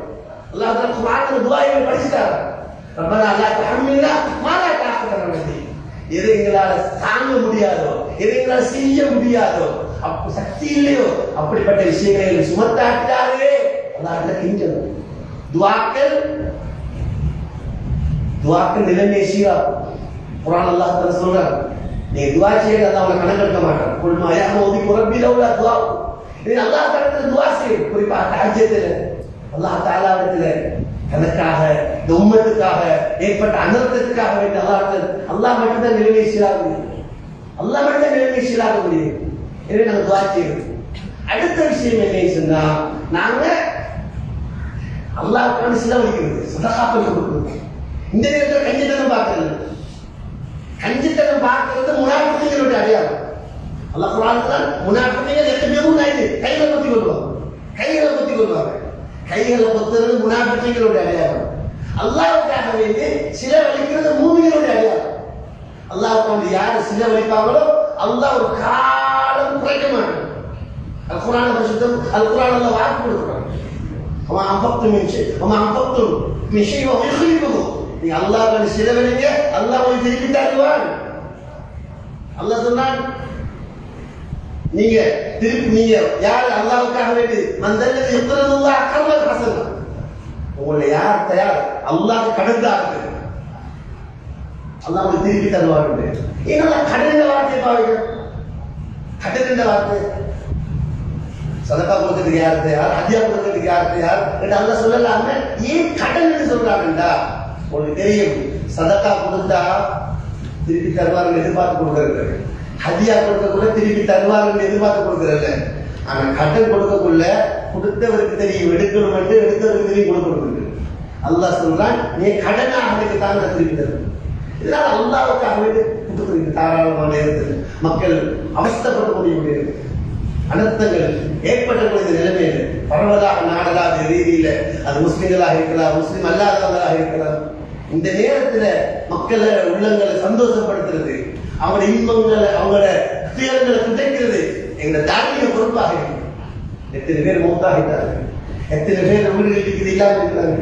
அல்லாஹ் தஆலா குர்ஆன்ல துஆவை படிச்சிட்டார். ربنا لا تحملنا ما لا طاقة لنا. எது எங்களால தாங்க முடியாதோ, எது எங்களால செய்ய முடியாதோ, அப்ப சக்தி இல்லையோ அப்படிப்பட்ட விஷயங்களை சுமத்தாட்டாவே அல்லாஹ்விடத்தில் கெஞ்சணும். துஆக்கள் நிலைமையை சீராக்கும். குர்ஆன் அல்லாஹ் தஆலா சொல்றார், நீ துஆ செய்யறது அல்லாஹ் உனக்கு கணக்கெடுக்க மாட்டான். குல் மா யஹ்மது பி ரப்பி லௌலா துஆ. நீ அல்லாஹ் தஆலா துஆ செய். குறிப்பாக தஹஜ்ஜுதுல அல்லாஹ் தஆலாவிடத்துல தனக்காக, இந்த உம்மத்துக்காக ஏற்பட்ட அனர்த்தத்துக்காக வேண்டி அல்லாஹ் மட்டும்தான் நிலைமையை சீராக்க முடியும். அல்லாஹ் மட்டும்தான் நிலைமையை சீராக்க முடியும். எனவே நாங்கள் துஆ செய்யணும். அடுத்த விஷயம் என்னன்னு சொன்னா, நாங்க அல்லாஹ்வுக்கான செலவழிக்கிறது, சதகாக்கள் கொடுக்கிறது. இந்த நேரத்தில் கஞ்சித்தனம் பார்க்கிறது, கஞ்சித்தனம் பார்க்கிறது முனாஃபிக்குகளுடைய அடையாளம். அல்லாஹ் குர்ஆன்ல முனாஃபிக்குகள் எத்தனையோ கைகளை பத்தி கொள்வாங்க, கைகளை பத்தி கொள்வாங்க. கைகளை பொறுத்தது முனாஃபிக்குகளுடைய அடையாளம். அல்லாஹ்வுக்காக வேண்டி செலவழிக்கிறது மூமின்களுடைய அடையாளம். அல்லாஹ்வுக்காக யார் செலவழிப்பாங்களோ அல்லாஹ் ஒரு காலம் குறைக்க மாட்டான். அல் குர்ஆன் பரிசுத்தம், அல் குர்ஆன் அல்லாஹ் வாக்கு கொடுக்கிறான். وما أنفقتم من شيء وما أنفقتم من شيء وهو يخلفه. நீ அல்லாஹ்வுக்காக செலவழிங்க, அல்லாஹ் உங்களுக்கு திருப்பி தருவான். அல்லாஹ் சொன்னான், நீங்க யார் அல்லாஹ்வுக்காக வேண்டி மந்தல்லதி யுக்ரிதுல்லாஹ் கர்தன் ஹஸனா, உங்களை யார் தயார் அல்லாஹ் கடன் தாருக்கு அல்லாஹ் உங்களுக்கு திருப்பி தருவான். ஏன்னா கடன் என்ற வார்த்தையை பாருங்க, கடன் என்ற வார்த்தை சதகா கொடுக்கிறதுக்கு யார் தயார், ஹஜ்ஜா கொடுக்கிறதுக்கு யார் தயார் என்று அல்லாஹ் சொல்லலாமே. ஏன் கடன் என்று சொல்றாங்கடா? உங்களுக்கு தெரியும், சதகா கொடுத்தா திருப்பி தருவார்கள் எதிர்பார்த்து கொடுக்கறது, ஹஜ்ஜா கொடுக்கக்குள்ள திருப்பி தருவார்கள் எதிர்பார்த்து கொடுக்கறது. ஆனா கடன் கொடுக்கக்குள்ள கொடுத்தவருக்கு தெரியும் எடுக்கணும் என்று, எடுத்தவருக்கு தெரியும் கொடுக்கணும். அல்லாஹ் சொல்றான், நீ கடனாக எனக்கு தாங்க திருப்பி தரும். இதனால அல்லாஹ்வுக்காக வேண்டி கொடுக்குறீங்க தாராளமான நேரத்தில் மக்கள் அவஸ்தைப்பட்டு முடியும். அனர்த்தங்கள் ஏற்படக்கூடிய நிலைமையில் பரவலாக நாடலாத ரீதியில அது முஸ்லிம்களாக இருக்கலாம், முஸ்லிம் அல்லாதவர்களாக இருக்கலாம். இந்த நேரத்தில் மக்களை உள்ளங்களை சந்தோஷப்படுத்துறது, அவங்களோட இன்பங்களை, அவங்களோட துயரங்களை துடைக்கிறது எங்களை தார்மீக பொறுப்பாக இருக்கு. எத்தனை பேர் மௌத்தாகிட்டாங்க, எத்தனை பேர் வீடுகளுக்கு இது இல்லாமல் இருக்கிறாங்க,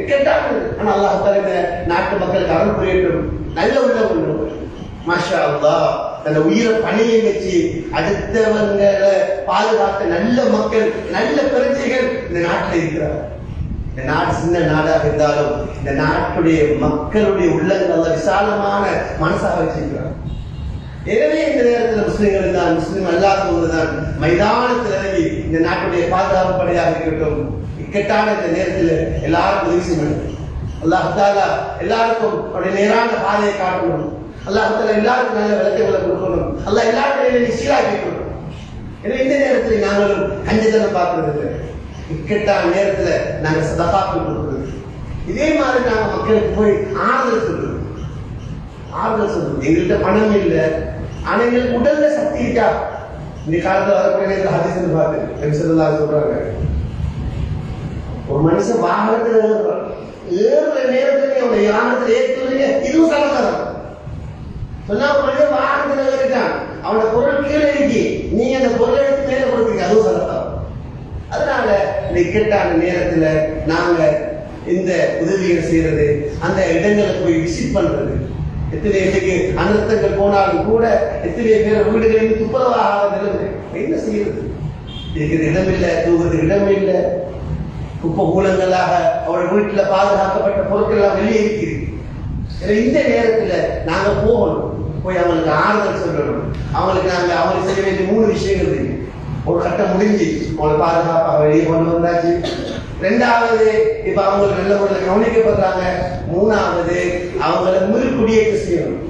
கேட்டாங்க. ஆனால் அல்லாஹ் தஆலா நாட்டு மக்களுக்கு அருள் புரியட்டும், நல்ல உள்ளம் மாஷா அல்லாஹ் தன்னை உயிரை பணியை வச்சு அடுத்தவங்களை பாதுகாத்த நல்ல மக்கள், நல்ல பிரஜைகள் இந்த நாட்டில் இருக்கிறார். இந்த நாடு சின்ன நாடாக இருந்தாலும் இந்த நாட்டுடைய மக்களுடைய உள்ளங்கள் விசாலமான மனசாக வச்சிருக்கிறார். எனவே இந்த நேரத்தில் முஸ்லிம்கள் தான், முஸ்லிம் அல்லாதவர்கள் தான் மைதானத்தில் இறங்கி இந்த நாட்டுடைய பாதுகாப்பு படையாக இருக்கட்டும். இக்கட்டான இந்த நேரத்தில் எல்லாருக்கும் உதவி செய்யணும். அல்லாஹ் தஆலா எல்லாருக்கும் அவருடைய நேரான பாதையை காட்டணும். அல்லாஹ் தஆலா எல்லாருக்கும் நல்ல விளக்கங்களை கொடுக்கணும். அல்லாஹ் எல்லாருடைய சீராக்கணும். எனவே இந்த நேரத்தில் நாங்களும் கஞ்சத்தனம் பார்க்கறது, இக்கட்டான நேரத்தில் நாங்கள் சதகாக்கள் கொடுக்கிறது, இதே மாதிரி நாங்கள் மக்களுக்கு போய் ஆறுதல் சொல்றோம். எங்கள்கிட்ட பணம் இல்லை, ஆனா எங்களுக்கு உடல்ல சக்தி இருக்கா? இந்த காலத்தில் வரக்கூடிய ஹதீஸ் பார்த்து நபி ஸல்லல்லாஹு அலைஹி சொல்றாங்க, ஒரு மனுஷன் வாகனத்தில் ஏறுற நேரத்தில் அவனை வாகனத்தில் ஏற்றுறீங்க, இதுவும் சமஸ்காரம் சொன்னா. ஒரு மனிதன் வாகனத்தில் இருக்கான், அவனோட பொருள் கீழே இருக்கி, நீங்க அந்த பொருளை எடுத்து மேல கொடுக்குறீங்க, அதுவும் சமஸ்காரம். அதனால இந்த இக்கட்டான நேரத்தில் நாங்க இந்த உதவிகள் செய்யறது, அந்த இடங்களை போய் விசிட் பண்றது. எத்தனை இன்னைக்கு அனர்த்தங்கள் போனாலும் கூட எத்தனை பேர் வீடுகளில் துப்புரவாக நிலைமை என்ன செய்யறது? இருக்கிற இடமில்லை, தூங்குறதுக்கு இடமில்லை, குப்பை கூலங்களாக அவருடைய வீட்டில் பாதுகாக்கப்பட்ட பொருட்கள் எல்லாம் வெளியே இருக்குது. இந்த நேரத்தில் நாங்க போகணும், போய் அவங்களுக்கு ஆறுதல் சொல்லணும். அவங்களுக்கு செய்ய வேண்டிய 3 விஷயங்கள் இருக்கு. ஒரு கட்டம் முடிஞ்சு அவங்களை பாதுகாப்பாக வெளியே கொண்டு வந்தாச்சு. 2வது இப்ப அவங்க நல்ல முறையில் கவனிக்கப்படுறாங்க. 3வது அவங்கள மீள்குடியேற்றம் செய்யணும்.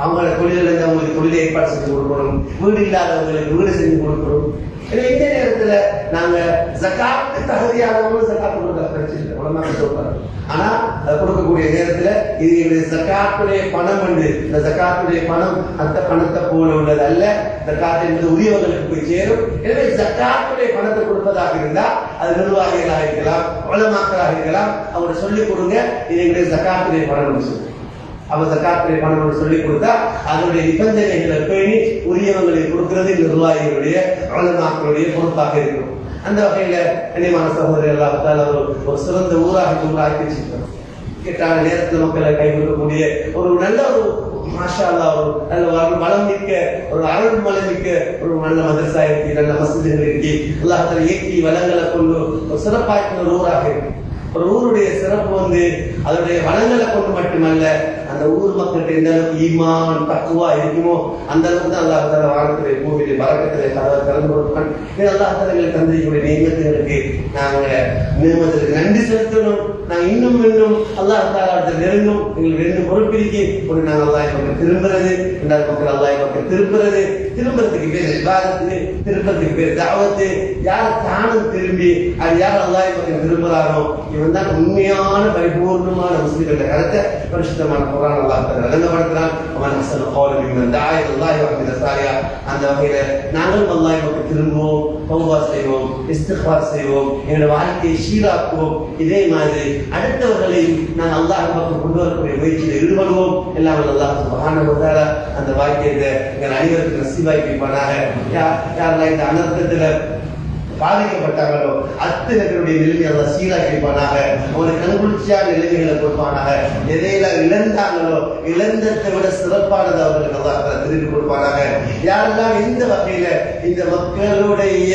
அவங்கள தொழிலிருந்து அவங்களுக்கு தொழிலை ஏற்பாடு செஞ்சு கொடுக்கணும். வீடு இல்லாதவங்களுக்கு வீடு செஞ்சு கொடுக்கணும். இந்த நேரத்துல நாங்க ஜகாத்து தகுதியானவங்களும் ஜகாத்து கொடுக்க பிரச்சனை இல்லை, உலமாக்கள் சொல்றாங்க. ஆனா அதை கொடுக்கக்கூடிய நேரத்துல இது என்னுடைய ஜகாத்துடைய பணம் என்று, இந்த ஜகாத்துடைய பணம் அந்த பணத்தை போல உள்ளது அல்ல, ஜகாத் என்பது உரியவர்களுக்கு போய் சேரும். எனவே ஜகாத்துடைய பணத்தை கொடுப்பதாக இருந்தா அது நிர்வாகிகளாக இருக்கலாம், உலமாக்களாக இருக்கலாம், அவங்க சொல்லிக் கொடுங்க இது எங்களுடைய ஜகாத்துடைய பணம் சொல்லி. அப்ப ஜகாத்துடைய பணம் சொல்லிக் கொடுத்தா அதனுடைய நிபந்தனைகளை பேணி உரியவங்களை கொடுக்கிறது நிர்வாகிகளுடைய உலமாக்களுடைய பொறுப்பாக இருக்கும். அந்த வகையில கண்ணியமான சகோதரர் எல்லாத்தால் ஒரு சிறந்த ஊராக ஊராக்கி வச்சிருக்கிறோம். கேட்டான நேரத்தில் மக்களை கைவிடக்கூடிய ஒரு நல்ல ஒரு மாஷா அல்லாஹ், ஒரு நல்ல வளம் மிக்க ஒரு அருள் மலை மிக்க ஒரு நல்ல மதரசா இருக்கு, நல்ல மசூதிகள் இருக்கு. அல்லாஹ் இயற்கை வளங்களை கொண்டு ஒரு சிறப்பாய்க்கிற ஒரு ஊராக இருக்கு. ஒரு ஊருடைய சிறப்பு அதனுடைய வளங்களை கொண்டு மட்டுமல்ல, அந்த ஊர் மக்கள்கிட்ட எந்த அளவுக்கு ஈமான் தக்குவா இருக்குமோ அந்த அளவுக்கு தான் அல்லாஹ் தஆலா வானத்திலே பூமியிலே பரக்கத்திலே கதவை திறந்து கொடுப்பான். இது அல்லாஹ் தஆலா எங்களுக்கு தந்திருக்கக்கூடிய நியமத்துகளுக்கு நாங்க நியமத்துக்கு நன்றி செலுத்தணும். நாங்கள் இன்னும் அல்லாஹ் தஆலா நெருங்கும். எங்களுக்கு ரெண்டு பொறுப்பிற்கு ஒன்று நாங்கள் அல்லாஹ் பக்கம் திரும்புறது, ரெண்டாவது மக்கள் அல்லாஹ் பக்கம் திரும்புறதுக்கு பேர் இபாதத்து, திருப்பத்துக்கு பேர் தாவத்து. யார் தானும் திரும்பி அது யார் அல்லாஹ் பக்கம் திரும்புறாரோ இவன் தான் உண்மையான பரிபூர்ணமான முஸ்லிம்கள கருத்தை பரிசுத்தமான குர்ஆன் அல்லாஹ் தஆலா விளங்கப்படுத்துறான். அவன் ஹஸன் கௌல மின் தாஇ அல்லாஹ் வ மின் சாரியா. அந்த வகையில நாங்கள் அல்லாஹ் பக்கம் திரும்புவோம், தௌபா செய்வோம், இஸ்திக்பார் செய்வோம், எங்களுடைய வாழ்க்கையை சீராக்குவோம். இதே மாதிரி அடுத்தவர்களை நாங்கள் அல்லாஹ் பக்கம் கொண்டு வரக்கூடிய முயற்சியில் ஈடுபடுவோம். எல்லாம் அல்லாஹ் சுப்ஹானஹு வ தஆலா அந்த வாக்கியத்தை எங்கள் அனைவருக்கு நசீபாக்கி வைப்பானாக. யாரெல்லாம் இந்த அனர்த்தத்துல பாதிக்கப்பட்டாங்களோ அத்தனைகளுடைய நிலைமை அல்ல சீராக்கி வைப்பானாக. அவனுக்கு கண்குளிர்ச்சியான நிலைமைகளை கொடுப்பானாக. எதையெல்லாம் இழந்தாங்களோ இழந்ததை விட சிறப்பானது அவர்களுக்கு அல்லாஹ் திருப்பி கொடுப்பானாக. யாரெல்லாம் எந்த வகையில இந்த மக்களுடைய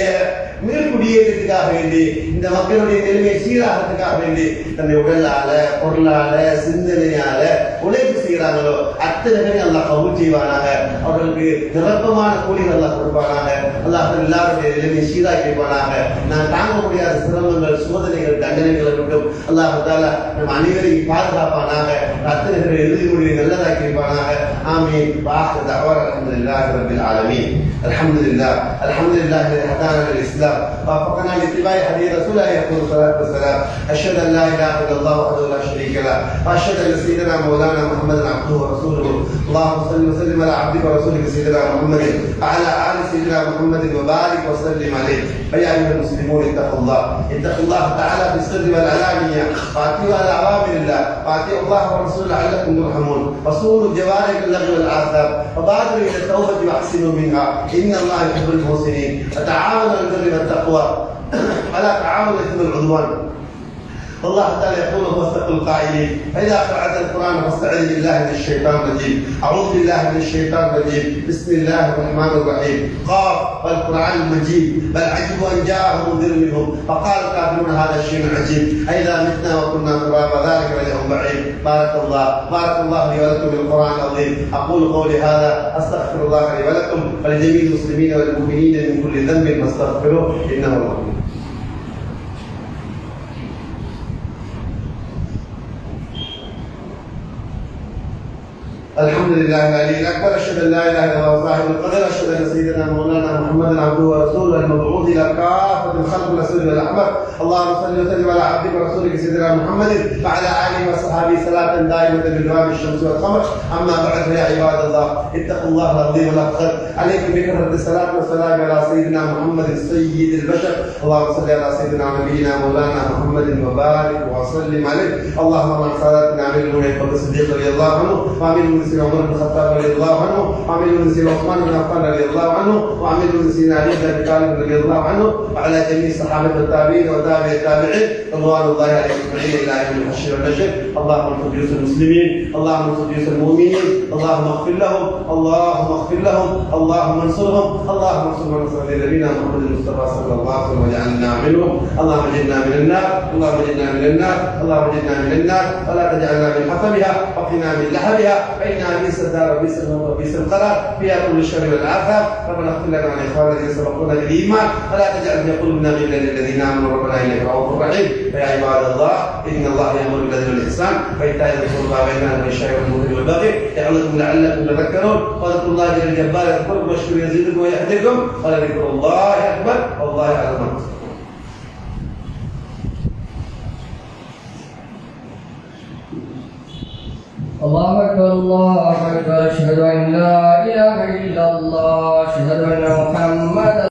மீள்குடியேற்றத்துக்காக வேண்டி, இந்த மக்களுடைய நிலைமையை சீராகிறதுக்காக வேண்டி தன்னுடைய உடலால பொருளால சிந்தனையால உழைப்பு செய்கிறாங்களோ அத்தனை அல்லாஹ் கபூல் செய்வானாக. அவர்களுக்கு நிரப்பமான கூலிகள் அல்லாஹ் கொடுப்பானாக. அல்லாஹ் எல்லாருடைய நிலைமையை சீராக்கி வைப்பானாக. நான் தாங்க முடியாத சிரமங்கள், சோதனைகள், தண்டனைகளை விட்டும் அல்லாஹ் தஆலா நம் அனைவரையும் பாதுகாப்பானாக. அத்தனை இறுதி முடிவை நல்லதாக்கி வைப்பானாக. ஆமீன். வாஹிரு தஅவானா அல்ஹம்துலில்லாஹி ரப்பில் ஆலமீன். அல்ஹம்துலில்லாஹ் الذي هدانا للإسلام ووفقنا لاتباع هدي رسوله يقول الصلاة والسلام. أشهد أن لا إله إلا الله وحده لا شريك له وأشهد أن سيدنا مولانا محمدا عبده ورسوله. اللهم صل وسلم على عبدك ورسولك سيدنا محمد وعلى آل سيدنا محمد وبارك وسلم عليه. فيا أيها المسلمون اتقوا الله تعالى في السر والعلانية وأطيعوا على أوامر الله وأطيعوا الله ورسوله لعلكم ترحمون. وصونوا الجوارح اللغو والآثام وبادروا إلى التوبة وأحسنوا منها إن الله يحب المحسنين. وتعاونوا على البر والتقوى ولا تعاونوا على الإثم والعدوان. والله تعالى يقول وفق القائلين فإذا قرأت القرآن فاستعذ بالله من الشيطان الرجيم. أعوذ بالله من الشيطان الرجيم. بسم الله الرحمن الرحيم. قاف والقرآن المجيد بل عجبوا أن جاءهم منذر منهم فقال الكافرون هذا شيء عجيب أئذا متنا وكنا ترابا ذلك رجع بعيد. بارك الله لي ولكم بالقرآن العظيم. أقول قولي هذا أستغفر الله لي ولكم ولجميع المسلمين والمؤمنين من كل ذنب فاستغفروه إنه هو الغفور. الحمد لله العلي الاكبر. اشهد ان لا اله الا الله صاحب القدر. اشهد ان سيدنا مولانا محمد عبده ورسوله المبعوث الى كافه الخلق الاسود والاحمر. اللهم صل وسلم على عبدك ورسولك سيدنا محمد وعلى اله وصحبه صلاه دائمه بدوام الشمس والقمر. اما بعد يا عباد الله اتقوا الله العظيم الاكبر. عليكم بكثره الصلاه والسلام على سيدنا محمد سيد البشر. اللهم صل على سيدنا نبينا مولانا محمد وبارك وسلم عليه. اللهم من صلاتنا من نور الصديق رضي الله عنه وامين سيدنا عمر بن الخطاب رضي الله عنه وعمل سيدنا عثمان بن عفان رضي الله عنه وعمل سيدنا علي بن ابي طالب رضي الله عنه وعلى جميع صحابه التابعين وتابع التابعين رضوان الله عليهم اجمعين الى يوم الحشر والنشر. اللهم انصر جيوش المسلمين، اللهم انصر جيوش المؤمنين، اللهم اغفر لهم، اللهم انصرهم، اللهم انصر من نصر نبينا محمد المصطفى صلى الله عليه وسلم واجعلنا منهم. اللهم اجرنا من النار، اللهم اجرنا من النار، اللهم اجرنا من النار ولا تجعلنا من حطبها وقنا من لهبها فإنها بئس الدار وبئس الموت وبئس القرار فيها كل الشر والآثام. ربنا اغفر لنا ولإخواننا الذين سبقونا بالإيمان ولا تجعل في قلوبنا غلا للذين آمنوا ربنا إنك رؤوف رحيم. فيا عباد الله إن الله يأمر بالعدل والإحسان وإيتاء ذي القربى وينهى عن الفحشاء والمنكر والبغي يعظكم لعلكم تذكرون. واذكروا الله جل جلاله يذكركم واشكروا يزدكم ويهدكم ولذكر الله أكبر. الله أكبر أشهد أن لا إله إلا الله أشهد أن محمدا